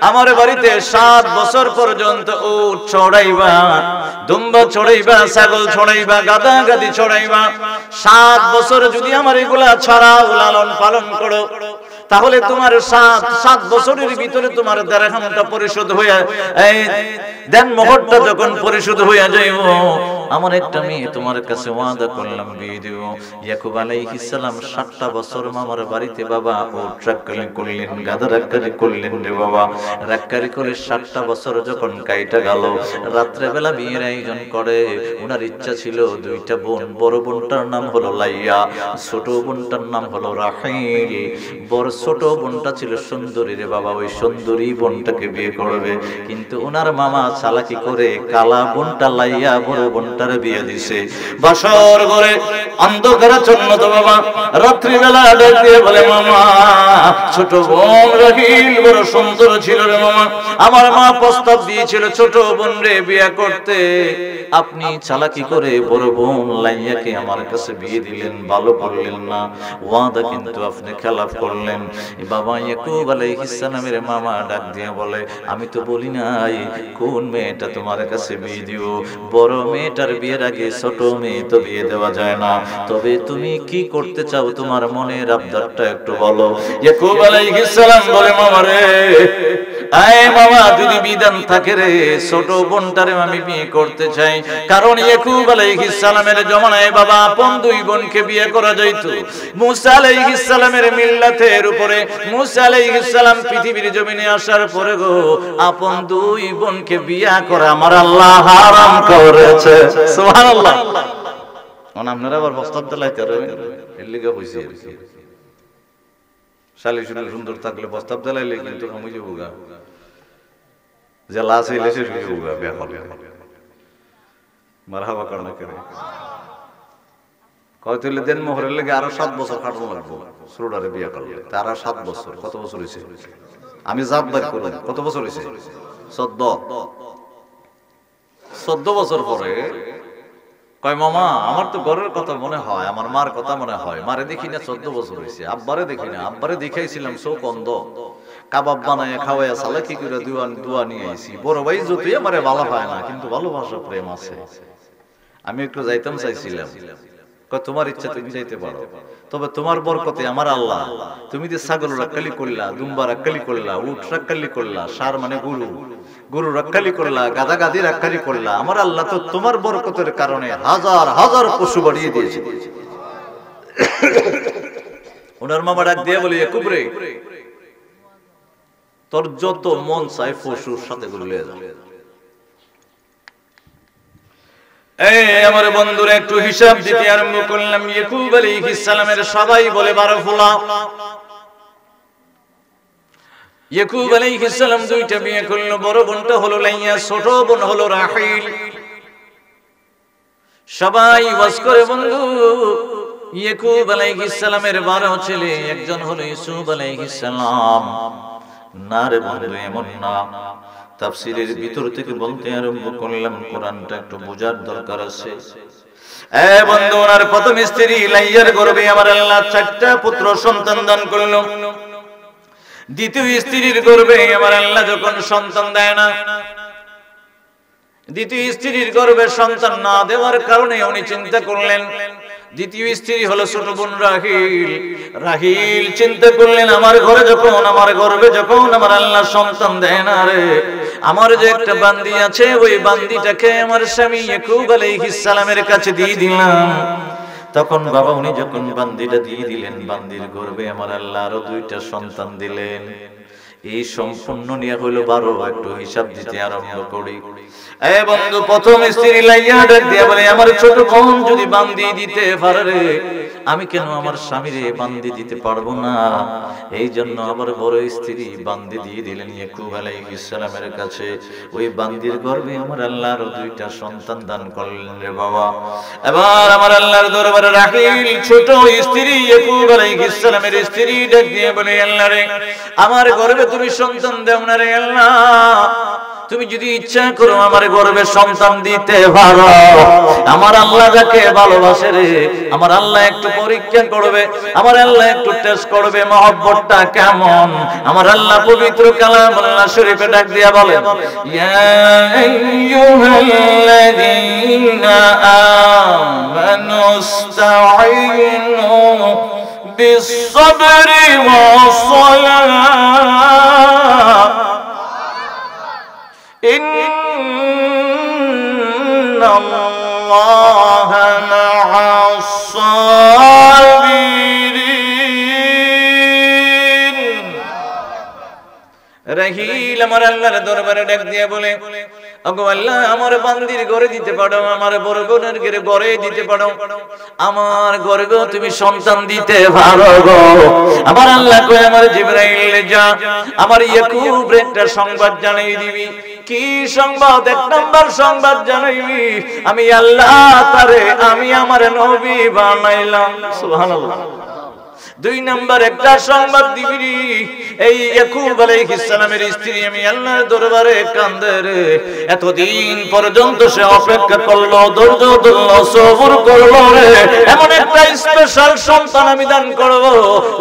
আমার বাড়িতে 7 বছর পর্যন্ত উট চড়াইবা, দুম্বা চড়াইবা, ছাগল চড়াইবা, গাদা গাদি চড়াইবা। 7 বছর যদি আমার এগুলা ছড়াও, লালন পালন করো, তাহলে তোমার 7 বছরের ভিতরে তোমার দিরহামটা পরিশোধ হইয়া, এই দেন মোহরটা যখন পরিশোধ হইয়া যাইব, আমার একটা মেয়ে তোমার কাছে ওয়াদা করলাম বিয়ে দেব। ইয়াকুব আলাইহিস সালাম 7টা বছর মামার বাড়িতে বাবা ও ট্রাক্কালি করলেন, গাদা রাক্কালি করলেন রে বাবা। রাক্কালি করে 7টা বছর যখন কাইটা গেল, রাত্রে বেলা বিয়ের আয়োজন করে। ওনার ইচ্ছা ছিল 2টা বোন, বড় বোনটার নাম হলো লাইয়া, ছোট বোনটার নাম হলো রাহিল। বড় ছোট বোনটা ছিল সুন্দরী রে বাবা, ওই সুন্দরী বোনটাকে বিয়ে করবে। কিন্তু ওনার মামা চালাকি করে কালা বোনটা লাইয়া বড় বোনটারে বিয়ে দিছে। বাসর ঘরে অন্ধকারে জন্য তো বাবা রাত্রি বেলা ডাক দিয়ে বলে, মামা ছোট বোন রাহিল বড় সুন্দর ছিল রে মামা, আমার মা প্রস্তাব দিয়েছিল ছোট বোন রে বিয়ে করতে, আপনি চালাকি করে বড় বোন লাইয়াকে আমার কাছে বিয়ে দিলেন, ভালো করলেন না, ওয়াদা কিন্তু আপনি খেলাফ করলেন। বাবা ইয়াকুব আলাইহিস সালামের মামা ডাক দিয়ে বলে, আমি তো বলি নাই কোন মেয়েটা তোমার কাছে বিয়ে দিব, বড় মেয়েটার বিয়ের আগে ছোট মেয়ে তো বিয়ে দেওয়া যায় না, তবে তুমি কি করতে চাও তোমার মনের আবদারটা একটু বলো। ইয়াকুব আলাইহিস সালাম বলে, মামা রে, আয় মামা যদি বিধান থাকে রে, ছোট বোনটারে আমি বিয়ে করতে চাই। কারণ ইয়াকুব আলাইহিস সালামের জমানায় বাবা আপন 2 বোনকে বিয়ে করা যাইতো। মুসা আলাইহিস সালামের মিল্লাতের উপরে মুসা আলাইহিস সালাম পৃথিবীর জমিনে আসার পরে গো আপন 2 বোনকে বিয়ে করা আমার আল্লাহ হারাম করেছে। সুবহানাল্লাহ। আপনারা আবার প্রস্তাব দিলাইতে এর লিগে হইছে শালি শুনে সুন্দর থাকলে প্রস্তাব দিলাইলে কিন্তু আমি যাবগা যে লাশ হইলে শেষ হয়ে যাবগা বিয়া করলে মারহাবা করনা করে কয় তুইলে দেন মোহরের লেগে আরো 7 বছর খাটবো লাগবো সুরডারে বিয়া করলে। তারা 7 বছর, কত বছর হইছে আমি জাত বার করব, কত বছর হইছে 14 বছর পরে কয়, মামা আমার তো ঘরের কথা মনে হয়, আমার মার কথা মনে হয়, মারে দেখি না 14 বছর হইছে, আব্বারে দেখি না, আব্বারে দেখাইছিলাম চোখ অন্ধ, কাবাব বানায় খাওয়াইয়া সালাকি করে দোয়া নিয়ে আইছি, বড় ভাই যতই আমারে ভালো হয় না কিন্তু ভালোবাসা প্রেম আছে, আমি একটু যাইতাম চাইছিলাম। কয় তোমার ইচ্ছা তুমি যাইতে পারো, তবে তোমার বরকতে আমার আল্লাহ, তুমি যে ছাগল রাক্কালি করলা, দুম্বা রাক্কালি করলা, উট রাক্কালি করলা, ষাঁড় মানে গরু রাক্কালি করলা, গাদা গাদি রাক্কালি করলা, আমার আল্লাহ তো তোমার বরকতের কারণে হাজার হাজার পশু বাড়িয়ে দিয়েছে। ওনার মামা ডাক দিয়ে বলে, ইয়াকুব রে, তোর যত মন চায় পশুর সাথে গুলে যা। আমার বন্ধুরা একটু হিসাব দিতে আরম্ভ করলাম। ইয়াকুব আলাইহিস সালামের সবাই বলে 12 ফুলা। ইয়াকুব আলাইহিস সালাম 2টা বিয়ে করলো, বড় বোনটা হলো লাইয়া, ছোট বোন হলো রাহিল। সবাই ওয়াজ করে বন্ধু, ইয়াকুব আলাইহিস সালামের 12 ছেলে, একজন হলো ইউসুফ আলাইহিস সালাম। না রে বন্ধু, এমন না। তাফসীরের ভিতর থেকে বলতে আরম্ভ করলাম, কোরআনটা একটু বোঝার দরকার আছে। বন্ধু, ওনার প্রথম স্ত্রী লাইয়ার গর্ভে আমার আল্লাহ 4টা পুত্র সন্তান দান করল। দ্বিতীয় স্ত্রীর গর্ভে আমার আল্লাহ যখন সন্তান দেয় না, দ্বিতীয় স্ত্রীর গর্ভে সন্তান না দেওয়ার কারণে উনি চিন্তা করলেন, দ্বিতীয় স্ত্রী হলো ছোট বোন রাহিল চিন্তা করলেন, আমার ঘরে যখন, আমার গর্ভে যখন আমার আল্লাহ সন্তান দেয় না রে, আমার যে একটা বান্দি আছে, ওই বান্দিটাকে আমার স্বামী ইয়াকুব আলাইহিস সালামের কাছে দিয়ে দিলাম। তখন বাবা উনি যখন বান্দিটা দিয়ে দিলেন, বান্দির গর্ভে আমার আল্লাহ আরো 2টা সন্তান দিলেন। এই সম্পূর্ণ নিয়ে হইল 12। একটু হিসাব দিতে আরম্ভ করি। বন্ধু, প্রথম স্ত্রী লাইয়া ডাক দিয়ে বলে, আমার ছোট বোন যদি বান্দি দিতে পারে, আমি কেন আমার স্বামীরে বান্দি দিতে পারবো না? এই জন্য আবার বড় স্ত্রী বান্দি দিয়ে দিলেন ইয়াকুব আলাইহিস সালামের কাছে। ওই বান্দির গর্ভে আমার আল্লাহ আরো 2টা সন্তান দান করলেন রে বাবা। এবার আমার আল্লাহর দরবারে রাহিল ছোট স্ত্রী ইয়াকুব আলাইহিস সালামের স্ত্রী ডাক দিয়ে বলে, আল্লাহ রে, আমার গর্ভে তুমি সন্তান দাও না রে আল্লাহ, তুমি যদি ইচ্ছা করো আমার গর্ভে সন্তান দিতে পারো। আমার আল্লাহ যাকে ভালোবাসে রে, আমার আল্লাহ একটু পরীক্ষা করবে, আমার আল্লাহ একটু টেস্ট করবে মহব্বতটা কেমন। আমার আল্লাহ পবিত্র কালামুল্লাহ শরীফে ডাক দিয়া বলে, ইয়া আইয়ুহাল্লাযীনা আমানুস্তাঈনু বিস-সাবরি ওয়াস-সালাহ ইন্নাল্লাহ ইন্নাল্লাহা মা'আস সাবিরিন। রাহিল আমার আল্লাহর দরবারে ডাক দিয়ে বলে, ওগো আল্লাহ, আমার বান্দির ঘরে দিতে পারো, আমার বড় বোনের ঘরে দিতে পারো, আমার ঘরে গো তুমি সন্তান দিতে পারো গো। আমার আল্লাহ কয়, আমার জিবরাইল যা আমার ইয়াকুবের একটা সংবাদ জানাই দিবি। কি সংবাদ? এক নাম্বার সংবাদ জানাইবি, আমি আল্লাহ তারে আমি আমার নবী বানাইলাম। সুবহানাল্লাহ। দুই নাম্বার একটা সংবাদ দিবি, এই ইয়াকুব আলাইহিস সালামের স্ত্রী আমি আল্লাহর দরবারে কান্দে রে, এতদিন পর্যন্ত সে অপেক্ষা করলো, ধৈর্য ধরলো, সবর করলো রে, এমন একটা স্পেশাল সন্তান আমি দান করব,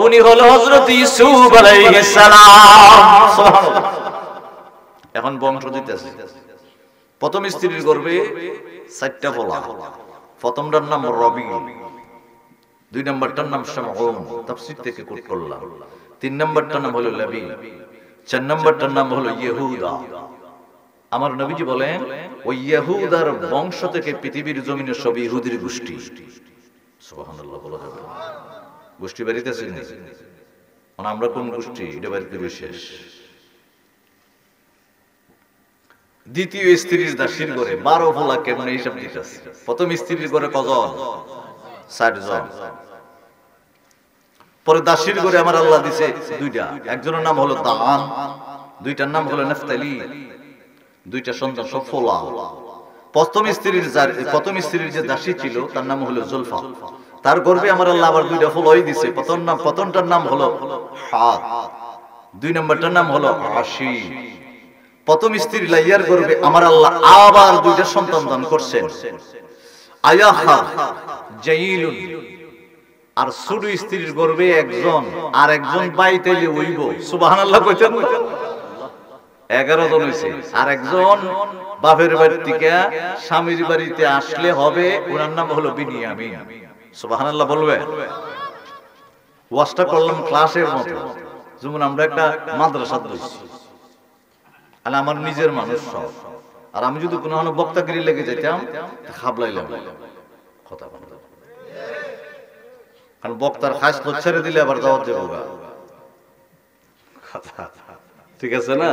উনি হলো হযরত ইউসুফ আলাইহিস সালাম। সুবহানাল্লাহ। এখন বংশ দিতেছে। প্রথম স্ত্রীর গর্ভে 4টা পোলা। প্রথমটার নাম রবি, দুই নাম্বারটার নাম শামউন, তাফসীর থেকে কোট করলাম। তিন নাম্বারটার নাম হলো লাবী, চার নাম্বারটার নাম হলো ইহুদা। আমার নবীজি বলেন, ওই ইহুদার বংশ থেকে পৃথিবীর জমিনে সব ইহুদির গোষ্ঠী। সুবহানাল্লাহ বলা যাবে। গোষ্ঠী বাড়িতেছে না, মানে আমরা কোন গোষ্ঠী এটা বাড়িতে বিশেষ। দ্বিতীয় স্ত্রীর দাসীর ঘরে 12 পোলা কেমনে হিসাব দিতেছে। প্রথম স্ত্রীর ঘরে কজন? 60 জন। পরে দাসীর ঘরে আমার আল্লাহ দিছে 2টা, একজনের নাম হলো দান, দুইটার নাম হলো নাফতালি, 2টা সন্তান সব ফোলা। প্রথম স্ত্রীর যে দাসী ছিল তার নাম হলো জুলফা, তার গর্ভে আমার আল্লাহ আবার 2টা ফোলাই দিছে। প্রথমটার নাম হলো হাত, 2 নম্বরটার নাম হলো আশি। প্রথম স্ত্রী লাইয়ার গর্ভে আমার আল্লাহ আবার 2টা সন্তান দান করছেন, আয়াহা জাইলুন। আর ছোট স্ত্রীর গর্ভে একজন, আর একজন বাইতেলে হইব। সুবহানাল্লাহ কইতেন। 11 জন হইছে। আর একজন বাপের বাড়ি থেকে স্বামীর বাড়িতে আসলে হবে, ওনার নাম হলো বিনিয়ামিন। সুবহানাল্লাহ বলবে। ওয়াজটা করলাম ক্লাসের মতো, যেমন আমরা একটা মাদ্রাসা দিচ্ছি, আর আমার নিজের মানুষ সব। আর আমি যদি কোনো বক্তাগিরি লেগে যেতাম, খাবলাইলাম কথা বলতে, কারণ বক্তার খাস ছেড়ে দিলে আবার দাওয়াত দেবো। ঠিক আছে না?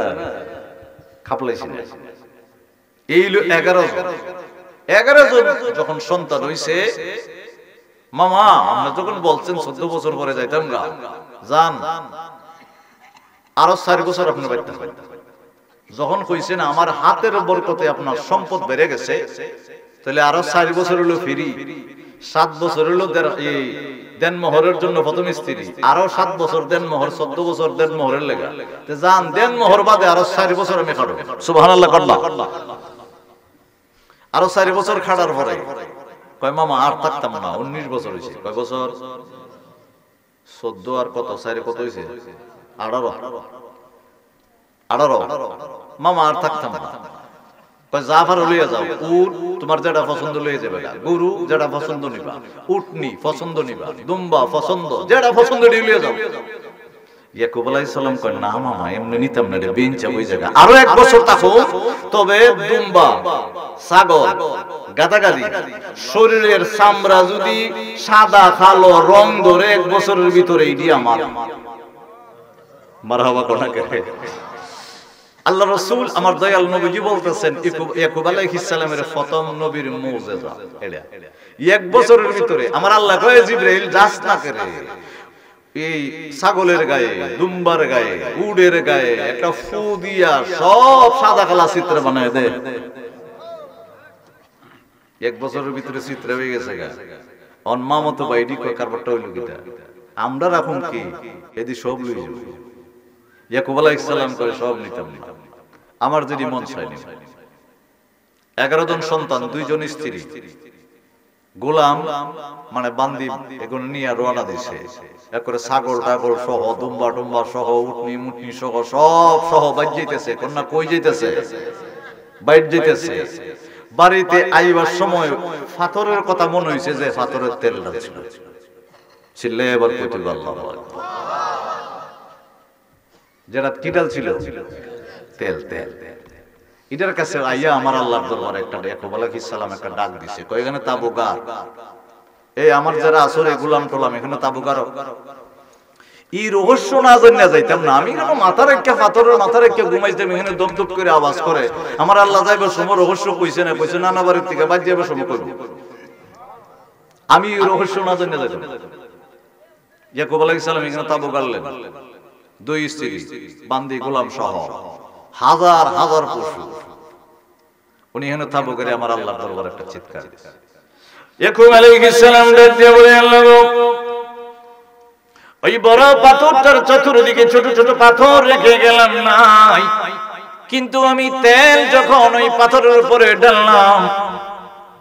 খাপলাইছি না। এই 11 জন যখন সন্তান হইছে, মামা আমরা যখন বলছেন 14 বছর পরে যাইতাম গা, যান আরো 4 বছর আপনার বাড়িতে। যখন কইছেন আমার হাতের বরকতে আপনার সম্পদ বেড়ে গেছে, তাহলে আরো 4 বছর হলো ফ্রি, 7 বছর হলো দেন মোহরের জন্য প্রথম স্ত্রী, আরো 7 বছর দেন মোহর, 14 বছর দেন মোহরের লেগা। যান দেন মোহর বাদে আরো 4 বছর আমি খাটব। সুবহানাল্লাহ করলা। আরো 4 বছর খাটার পরে কয় মামা আর থাকতাম না, 19 বছর হয়েছে। কয় বছর? 14 আর কত 4 কত হয়েছে? 18। মামা আর থাকতাম না। জাফার লইয়া যাও, উট তোমার যেটা পছন্দ লইয়া যাবে, গরু যেটা পছন্দ নিবা, উটনি পছন্দ নিবা, দুম্বা পছন্দ, যেটা পছন্দ লইয়া যাও। ইয়াকুব আলাইহিস সালাম কয় না মামা এমনি নিতাম না রে, বেঞ্চা ওই জায়গা আরো 1 বছর থাকো, তবে দুম্বা, ছাগল, গাদাগাদি শরীরের চামড়া যদি সাদা কালো রং ধরে 1 বছরের ভিতরে এডি আমার। মারহাবা কোনা কে। আল্লাহ রাসূল আমার দয়াল নবীজি বলতেছেন, ইয়াকুব আলাইহিস সালামের প্রথম নবীর মুজিজা এটা। 1 বছরের ভিতরে আমার আল্লাহ কয় জিবরাইল যাস না করে, এই ছাগলের গায়ে, দুম্বার গায়ে, উটের গায়ে একটা ফু দিয়া সব সাদা কালা চিত্র বানায় দে। 1 বছরের ভিতরে চিত্র হয়ে গেছে গা। অন মামতো বাইডি কয় কারবারটা হইল কিটা, আমরা রাখুন কি এদি সব লই যাব। ইয়াকুব আলাইহিস সালাম করে সব নিতাম না, আমার যদি মন চায় না। 11 জন সন্তান, 2 জন স্ত্রী, গোলাম মানে বান্দি, এগুলো নিয়ে রওনা দিছে। একবারে ছাগল টাগল সহ, দুম্বা টুম্বা সহ, উটনি মুটনি সহ সব সহ বাইর যাইতেছে। কন্যা কই যাইতেছে? বাইর যাইতেছে। বাড়িতে আইবার সময় পাথরের কথা মনে হইছে যে পাথরের তেল ঢালছিল। ছিলে এবার কইতে আল্লাহু আকবার। যেটা কিটাল ছিল তেল তেল। এটার কাছে আইয়া আমার আল্লাহর দরবারে একটা ইয়াকুব আলাইহিস সালাম একটা ডাক দিছে, কই এখানে তাবুগার, এই আমার যারা আসরে গোলাম টোলাম এখানে তাবুগার। এই রহস্য না জানা যাইতাম না, আমি কেন মাথার একটা পাথরের মাথার একটা ঘুমাইতাম, এখানে দপ দপ করে আওয়াজ করে, আমার আল্লাহ যাইব সময় রহস্য কইছে না, কইছে নানা বাড়ির থেকে বাদ যাবে সময় করব, আমি রহস্য না জানা যাইতাম। ইয়াকুব আলাইহিস সালাম এখানে তাবু গাড়লেন, দুই স্ত্রী বান্দি গোলাম সহ হাজার হাজার পশু, উনি এখানে তাবু করে আমার আল্লাহর দরবারে একটা চিৎকার। ইয়াকুব আলাইহিস সালাম ডাক দিয়ে বলে, আল্লাহ গো, ওই বড় পাথরটার চতুর্দিকে ছোট ছোট পাথর রেখে গেলাম নাই, কিন্তু আমি তেল যখন ওই পাথরের উপরে ঢাললাম,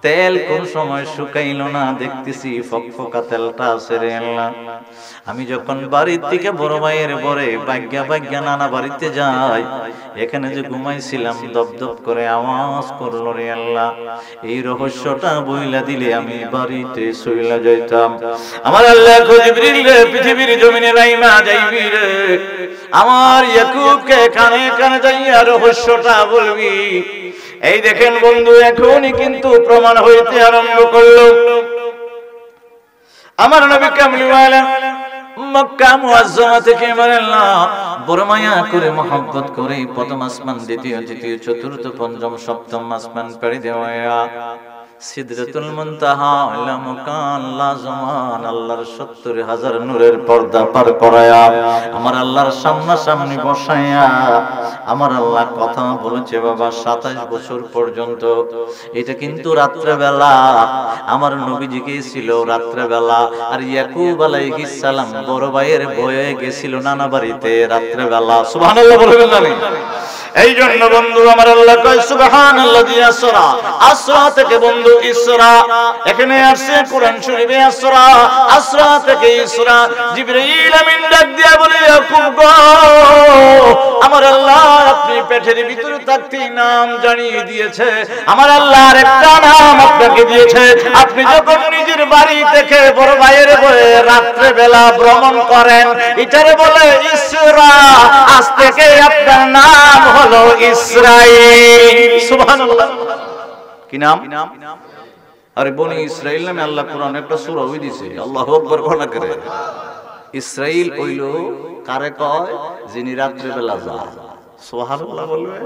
তেল কোন সময় শুকাইল না, দেখতেছি ফকফকা তেলটা আছে রে আল্লাহ। আমি যখন বাড়ির থেকে বড় ভাইয়ের বরে বাগ্যা বাগ্যা নানা বাড়িতে যাই, এখানে যে ঘুমাইছিলাম দপ দপ করে আওয়াজ করলো রে আল্লাহ, এই রহস্যটা বইলা দিলে আমি বাড়িতে শুইলা যাইতাম। আমার আল্লাহ জিবরিল রে, পৃথিবীর জমিনে রাইমা যাইবি রে, আমার ইয়াকুবকে কানে কানে যাইয়া রহস্যটা বলবি। এই দেখেন বন্ধু, এখনই কিন্তু প্রমাণ হইতে আরম্ভ করলো। আমার নবী কামলিওয়ালা মক্কা মুআজ্জামা থেকে আমার আল্লাহ বড় মায়া করে মহব্বত করে প্রথম আসমান, দ্বিতীয় তৃতীয় চতুর্থ পঞ্চম সপ্তম আসমান পেড়ে দেওয়া সিদরাতুল মুনতাহা ইলা মাকান লা জামান, আল্লাহর ৭০,০০০ নূরের পর্দা পার করায়া আমার আল্লাহর সামনাসামনি বসায়া আমার আল্লাহ কথা বলেছে বাবা ২৭ বছর পর্যন্ত। এটা কিন্তু রাত্রে বেলা, আমার নবীজি গিয়েছিল রাত্রে বেলা, আর ইয়াকুব আলাইহিস সালাম বড় ভাইয়ের বয়ে গেছিল নানা বাড়িতে রাত্রে বেলা। সুবহানাল্লাহ বলবেন না? এই জন্য বন্ধু আমার আল্লাহ কয় সুবহানাল্লাযী আসরা, আসরা থেকে বন্ধু ইসরা, এখানে আসছে কোরআন শরীফে আসরা, আসরা থেকে ইসরা। জিবরাইল আমিন ডাক দিয়া বলে, ইয়াকুব গো, আমার আল্লাহ আপনি পেটের ভিতরে থাকতে নাম জানিয়ে দিয়েছে, আমার আল্লাহর একটা নাম আপনাকে দিয়েছে। আপনি যখন নিজের বাড়ি থেকে বড় ভাইয়ের বয়ে রাত্রে বেলা ভ্রমণ করেন, এটারে বলে ইসরা। আজ থেকে আপনার নাম হলো ইসরাইল। সুবহানাল্লাহ। কি নাম? আরে বনি ইসরাইল নামে আল্লাহ কোরআনে একটা সূরা ওই দিয়েছে, আল্লাহু আকবার ঘোষণা করে। ইসরাইল হইল কারে কয়? যিনি রাত্রে বেলা যায়। সুবহানাল্লাহ বলবে।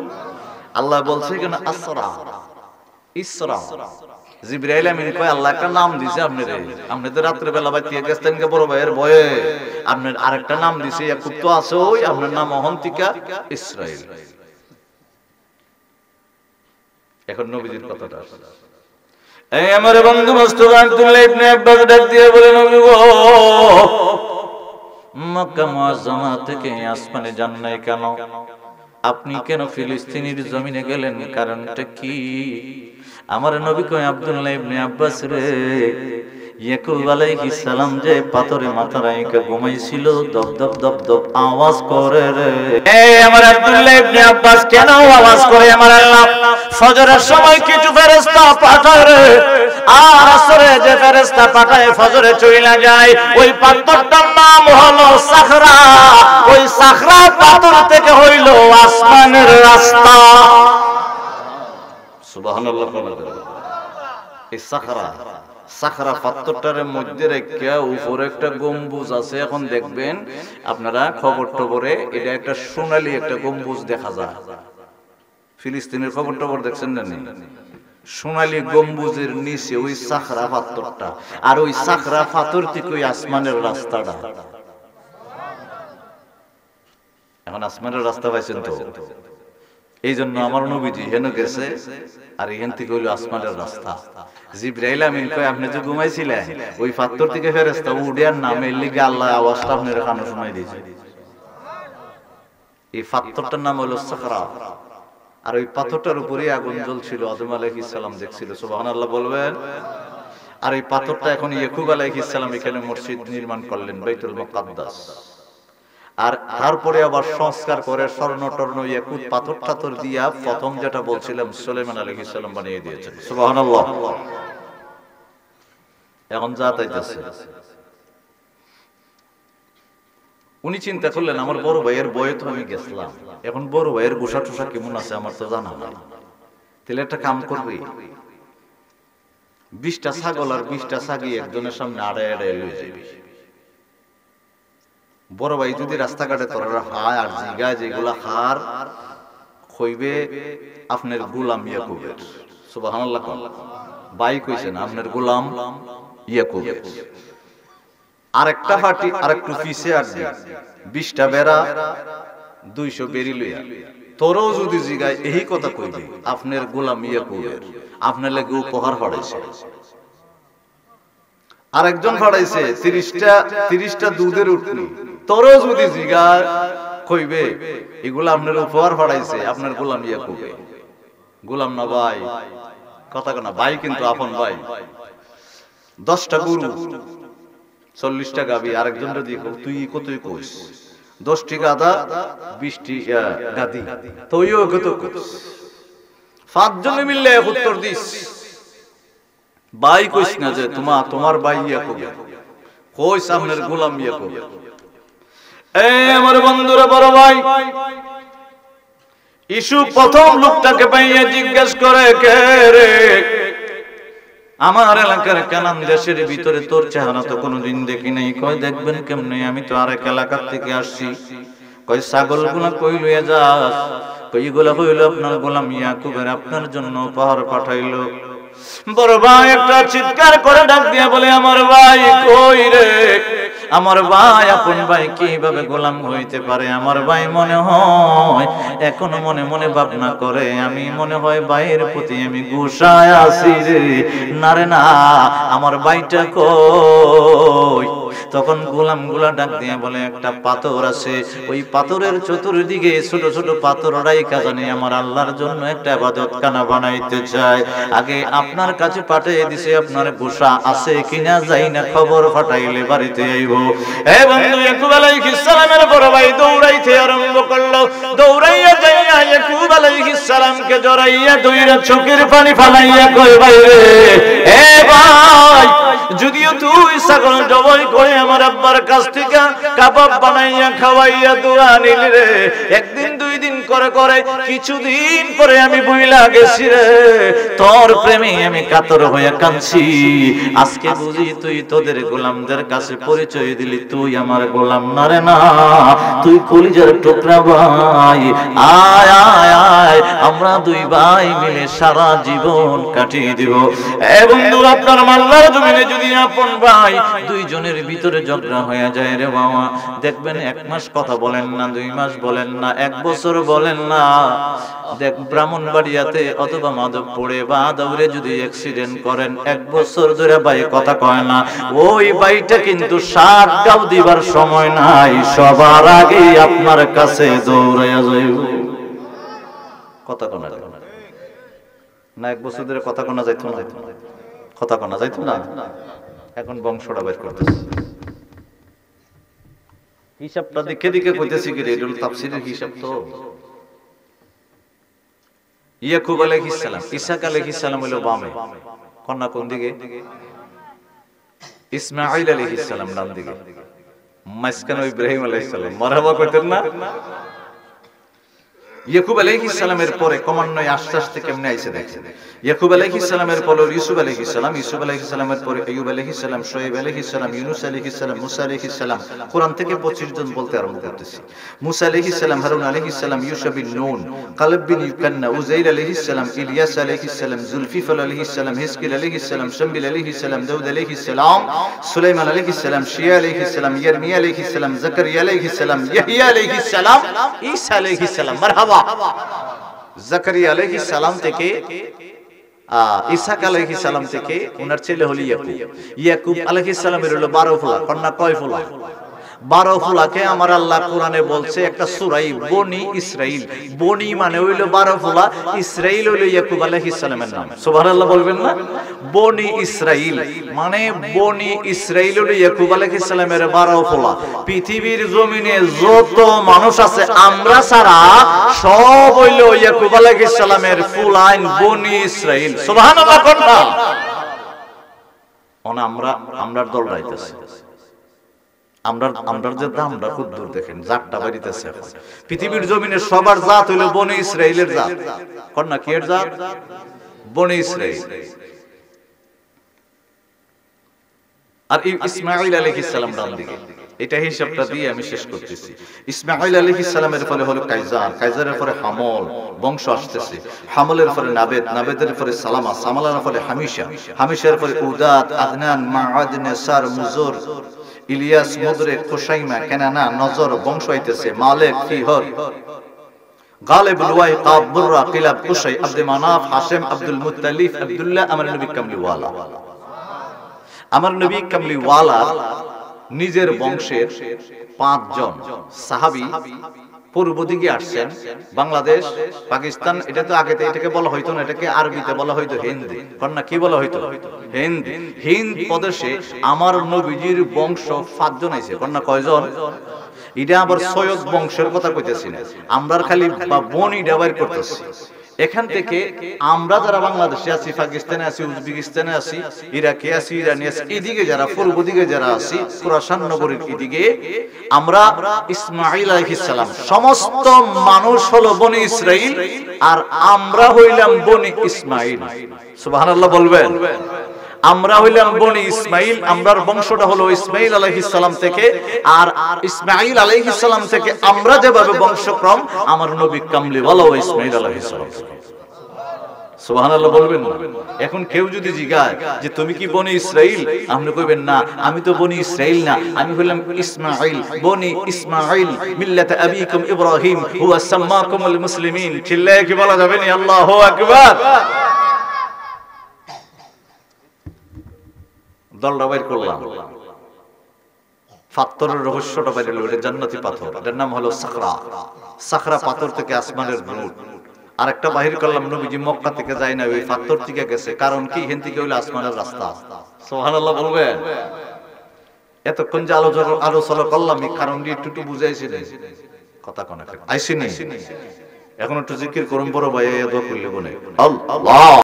আল্লাহ বলছে কেন আসরা, ইসরা। জিবরাইল আমিন কয় আল্লাহ একটা নাম দিয়েছে আপনারে, আপনি তো রাত্রে বেলা বাইতে গেছেন কে বড় ভাইয়ের ভয়ে, আপনার আরেকটা নাম দিয়েছে, ইয়াকুব তো আছে, ওই আপনার নাম অহন্তিকা ইসরাইল। এখন নবীজির কথাটা, এই আমার বন্ধু মুস্তাফা আব্দুল্লাহ ইবনে আব্বাস ডাক দিয়ে বলে, নবী গো, মক্কা মুআজ্জামা থেকে আসমানে যান নাই কেন? আপনি কেন ফিলিস্তিনের জমিনে গেলেন? কারণটা কি? আমার নবী কয়, আব্দুল্লাহ ইবনে আব্বাস রে, ইয়াকুব আলাইহিস সালাম যে পাথরে মাথা রাইখা ঘুমাইছিল, দপ দপ দপ দপ আওয়াজ করে রে। এই আমার আব্দুল্লাহ ইবনে আব্বাস কেন আওয়াজ করে? আমার আল্লাহ ফজরের সময় কিছু ফেরেশতা পাঠায় রে, আর আসরে যে ফেরেশতা পাঠায় ফজরে চইলা যায়, ওই পাথরটার নাম হলো সাখরা। ওই সাখরা পাথর থেকে হইল আসমানের রাস্তা। সুবহানাল্লাহ। এই সাখরা, সাখরা পাথরটার মধ্যে রেখে উপরে একটা গম্বুজ আছে। এখন দেখবেন আপনারা খবর টবরে, এটা একটা সোনালী একটা গম্বুজ দেখা যায়। ফিলিস্তিনের খবর টবর দেখছেন না? সোনালী গম্বুজের নিচে ওই সাখরা পাথরটা, আর ওই সাখরা পাথর থেকে ওই আসমানের রাস্তাটা। এখন আসমানের রাস্তা পাইছেন তো? এই জন্য আমার নবীজি হেন গেছে, আর এখান থেকে হইল আসমানের রাস্তা। জিবরাইল আমিন কয়, আপনি যে ঘুমাইছিলেন ওই পাথর থেকে ফেরেশতা উড়িয়ার নামের লিগে আল্লাহ আওয়াজটা আপনার কানে শোনাই দিয়েছে। এই পাথরটার নাম হলো সাখরা, আর ওই পাথরটার উপরে আগুন জ্বলছিল, আদম আলাইহিস সালাম দেখছিল। সুবহানাল্লাহ বলবেন। আর এই পাথরটা এখন ইয়াকুব আলাইহিস সালাম এখানে মসজিদ নির্মাণ করলেন, বাইতুল মুকাদ্দাস। আর তারপরে আবার সংস্কার করে স্বর্ণ টর্ণ ইয়াকুত পাথর টাথর দিয়া প্রথম যেটা বলছিলাম সুলাইমান আলাইহিস সালাম বানিয়ে দিয়েছেন। সুবহানাল্লাহ। এখন যা তাইতেছে উনি চিন্তা করলেন আমার বড় ভাইয়ের বয়ে তো আমি গেছিলাম, এখন বড় ভাইয়ের গোসা টোসা কেমন আছে আমার তো জানা নাই, তাহলে একটা কাম করবে, 20টা ছাগল আর 20টা ছাগি একজনের সামনে আড়াই আড়াই লয়ে যাবে। বড় ভাই যদি রাস্তাঘাটে তোরা হায় আর জিগায় যেগুলা হার কইবে আপনার গোলাম ইয়াকুবের, সুবহানাল্লাহ। ভাই কইছেন আপনার গোলাম ইয়াকুবের। আরেকটা ফাটি আরেকটু পিছে আসবে, 20টা বেড়া 200 বেরি লইয়া তোরও যদি জিগায় এই কথা কইবে আপনার গোলাম ইয়াকুবের, আপনার লাগে উপহার পাঠাইছে। আরেকজন পাঠাইছে 30টা দুধের উটনি, তোরও যদি জিগায় কইবে এগুলা আপনার উপহার পাঠাইছে আপনার গোলাম ইয়াকুবে। গোলাম না ভাই, কথা কেনা ভাই কিন্তু আপন ভাই। 10টা গরু 40টা গাবি আরেকজন দিকে তুই কতই কইস, 10টি গাদা 20টি গাদি তুইও কত কইস, 5 জনে মিললে উত্তর দিস। ভাই কইস না যে তোমার ভাই ইয়াকুবে, কইস আপনার গোলাম ইয়াকুবে। এই আমার বন্ধুরা, বড় ভাই ইসু প্রথম লোকটাকে পাইয়া জিজ্ঞেস করে, কে রে? আমার এলাকার কানান দেশের ভিতরে তোর চেহারা তো কোনোদিন দেখি নাই। কয় দেখবেন কেমনে, আমি তো আরেক এলাকার থেকে আসছি। কয় ছাগল গুলা কই লইয়া যাস? কই গুলা হইল আপনার গোলাম ইয়াকুবের, আপনার জন্য উপহার পাঠাইলো। বড় ভাই একটা চিৎকার করে ডাক দিয়া বলে, আমার ভাই কই রে? আমার ভাই আপন ভাই কিভাবে গোলাম হইতে পারে? আমার ভাই মনে হয় এখনো মনে মনে ভাবনা করে, আমি মনে হয় ভাইয়ের প্রতি আমি গুসায় আছি রে। না রে না, আমার ভাইটা কই? তখন গোলাম গুলা ডাক দিয়ে বলে, একটা পাথর আছে, ওই পাথরের চতুর্দিকে ছোট ছোট পাথর রাইখা জানি আমার আল্লাহর জন্য একটা ইবাদতখানা বানাইতে চায়। আগে আপনার কাছে পাঠিয়ে দিছে, আপনার গোসা আছে কিনা যাই না খবর পাঠাইলে বাড়িতে আইব। এ বন্ধু, ইয়াকুব আলাইহিস সালামের বড় ভাই দৌড়াইতে আরম্ভ করলো। দৌড়াইয়া যাইয়া ইয়াকুব আলাইহিস সালামকে জড়াইয়া ধইরা চোখের পানি ফালাইয়া কই, ভাই রে, এ ভাই, যদিও তুই ছাগল জবাই করে আমার আব্বার কাছ থেকে কাবাব বানাইয়া খাওয়াইয়া দোয়া নিলি রে, একদিন 2 দিন করে করে কিছুদিন পরে আমি বুইলা গেছি রে, তোর প্রেমে আমি কাতর হয়ে কাঁদছি। আজকে বুঝি তুই তোদের গোলামদের কাছে পরিচয় দিলি, তুই আমার গোলাম না রে না, তুই কলিজার টুকরা ভাই। আয় আয় আয়, আমরা 2 ভাই মিলে সারা জীবন কাটিয়ে দিব। এ বন্ধু, আপনার আল্লাহর জমিনে যদি আপন ভাই 2 জনের ভিতরে ঝগড়া হয়ে যায় রে বাবা, দেখবেন 1 মাস কথা বলেন না, 2 মাস বলেন না, 1 বছর বলেন না, দেখ ব্রাহ্মণবাড়িয়াতে অথবা মাধবপুরে বা দৌড়ে যদি অ্যাক্সিডেন্ট করেন, 1 বছর ধরে ভাই কথা কয় না, ওই ভাইটা কিন্তু 60 গাও দিবার সময় নাই, সবার আগে আপনার কাছে দৌড়াইয়া যাইব। কথা কোনা না, 1 বছর ধরে কথা কোনা যাইতো না, কথা কোনা যাইতো না, এখন বংশটা বের করতেছে। হিসাবটা দেখে দেখে কইতেছি কি রে, এটা তাফসীরের হিসাব তো। ইয়াকুব আলাইহিস সালাম, ইসহাক আলাইহিস সালাম হলো বামে, কন্যা কোন দিকে? ইসমাঈল আলাইহিস সালাম ডান দিকে, মাঝখানে ইব্রাহিম আলাইহিস সালাম। মারহাবা কইতেন না? ইয়াকুব আলাইহিস সালামের পরে ক্রমান্বয়ে আস্তে আস্তে কেমনে আইছে দেখেন। ইয়াকুব আলাইহিস সালামের পরে ইউসুফ আলাইহিস সালাম, ইউসুফ আলাইহিস সালামের পরে আইয়ুব আলাইহিস সালাম, শুআয়ব আলাইহিস সালাম, ইউনূস আলাইহিস সালাম, মুসা আলাইহিস সালাম। কোরআন থেকে 25 জন বলতে আরম্ভ করতেছি। মুসা আলাইহিস সালাম, হারুন আলাইহিস সালাম, ইউসুফ বিন নুন, কালব বিন ইউকান্না, উযাইর আলাইহিস সালাম, ইলিয়াস আলাইহিস সালাম, যুলফিফল আলাইহিস সালাম, হিজকিল আলাইহিস সালাম, শামবিল আলাইহিস সালাম, দাউদ আলাইহিস সালাম, সুলাইমান আলাইহিস সালাম, শিয়া আলাইহিস সালাম, ইয়ারমিয়া আলাইহিস সালাম, যাকারিয়া আলাইহিস সালাম, ইয়াহইয়া আলাইহিস সালাম, ঈসা আলাইহিস সালাম। মারহাবা। যাকারিয়া আলাইহিস সালাম থেকে ইসহাক আলাইহিস সালাম থেকে ওনার ছেলে হলো ইয়াকুব। ইয়াকুব আলাইহিস সালামের হলো 12 ফুলা, কন্যা কয় ফুলা? 12 ফুলাকে আমার আল্লাহ কোরআনে বলছে একটা সূরাই বনি ইসরাইল। বনি মানে হইলো 12 ফুলা, ইসরাইল হইলো ইয়াকুব আলাইহিস সালামের নাম। সুবহানাল্লাহ বলবেন না? বনি ইসরাইল মানে বনি ইসরাইল হইলো ইয়াকুব আলাইহিস সালামের 12 ফুলা। পৃথিবীর জমিনে যত মানুষ আছে আমরা ছাড়া সব হইলো ইয়াকুব আলাইহিস সালামের ফুলাইন, বনি ইসরাইল। সুবহানাল্লাহ কোনটা? আমরা দল রাইতেছি, আমরা যে দামটা খুব দূর দেখেন, জাতটা বাড়িতেছে। পৃথিবীর জমিনে সবার জাত হইল বনি ইসরাইলের জাত। কন্যা কি এর জাত? বনি ইসরাইল। আর ইসমাঈল আলাইহিস সালাম ডান দিকে। এটা হিসাবটা দিয়ে আমি শেষ করতেছি। ইসমাঈল আলাইহিস সালামের পরে হলো কাইজার, কাইজারের পরে হামল বংশ আসতেছে, হামলের পরে নাবেদ, নাবেদের পরে সালামা, সামালার পরে হামিশা, হামিশার পরে উদাত, আদনান, মাআদ, নেসার, মুজুর, ইলিয়াস, মুদরে, খুসাইমা, কেনানা, নজর বংশ হইতেছে, মালেক, ফিহর, গালিব, লুয়াই, কাব, বুররা, কিলাব, কুসাই, আব্দ মানাফ, হাশিম, আব্দুল মুত্তালিব, আব্দুল্লাহ, আমার নবী কামলিওয়ালা। আমার নবী কামলিওয়ালা নিজের বংশের 5 জন সাহাবী পূর্ব দিকে আসছেন, বাংলাদেশ, পাকিস্তান। এটা তো আগে এটাকে বলা হইতো না, এটাকে আরবিতে বলা হইতো হিন্দি। কন্যা কি বলা হইতো? হিন্দি। হিন্দ প্রদেশে আমার নবীজির বংশ 5 জন আইছে। কন্যা কয়জন? এটা আবার সৈয়দ বংশের কথা কইতেছি না, আমরা খালি বনি ব্যবহার করতেছি। এখান থেকে আমরা যারা বাংলাদেশে আছি, পাকিস্তানে আছি, উজবেকিস্তানে আছি, ইরাকে আছি, ইরানে আছি, এদিকে যারা পূর্ব দিকে যারা আছি, খোরাসান নগরীর এদিকে, আমরা ইসমাঈল আলাইহিস সালাম সমস্ত মানুষ হলো বনি ইসরাইল, আর আমরা হইলাম বনি ইসমাঈল। সুবহানাল্লাহ বলবেন। আমরা হইলাম বনি ইসমাঈল, আমরার বংশটা হলো ইসমাঈল আলাইহিস সালাম থেকে। আর ইসমাঈল আলাইহিস সালাম থেকে আমরা যেভাবে বংশক্রম, আমার নবী কামলিওয়ালা ও ইসমাঈল আলাইহিস সালাম। সুবহানাল্লাহ বলবেন না? এখন কেউ যদি জিজ্ঞাসা যে তুমি কি বনি ইসরাইল, আপনি কইবেন না আমি তো বনি ইসরাইল না, আমি হইলাম ইসমাঈল, বনি ইসমাঈল, মিল্লাত আবিকুম ইব্রাহিম হুয়া সাম্মাকুমুল মুসলিমিন। চিল্লায়ে কি বলা যাবে না আল্লাহু আকবার? দলটা বাইর করলাম, পাথরের রহস্যটা বাইরে এলো। এটা জান্নাতি পাথর, এটার নাম হলো সাখরা। সাখরা পাথর থেকে আসমানের নূর। আরেকটা বাহির করলাম, নবীজি মক্কা থেকে যায় না, ওই পাথর থেকে গেছে। কারণ কি? হেন থেকে হইলো আসমানের রাস্তা। সুবহানাল্লাহ বলবেন। এতক্ষণ যে আলোচনা করলাম, এই কারণটি একটু বুঝাইছি না? কথা কোন আইসি নেই। এখন একটু জিকির করুন, বড় ভাই দোয়া করলে বলে আল্লাহ।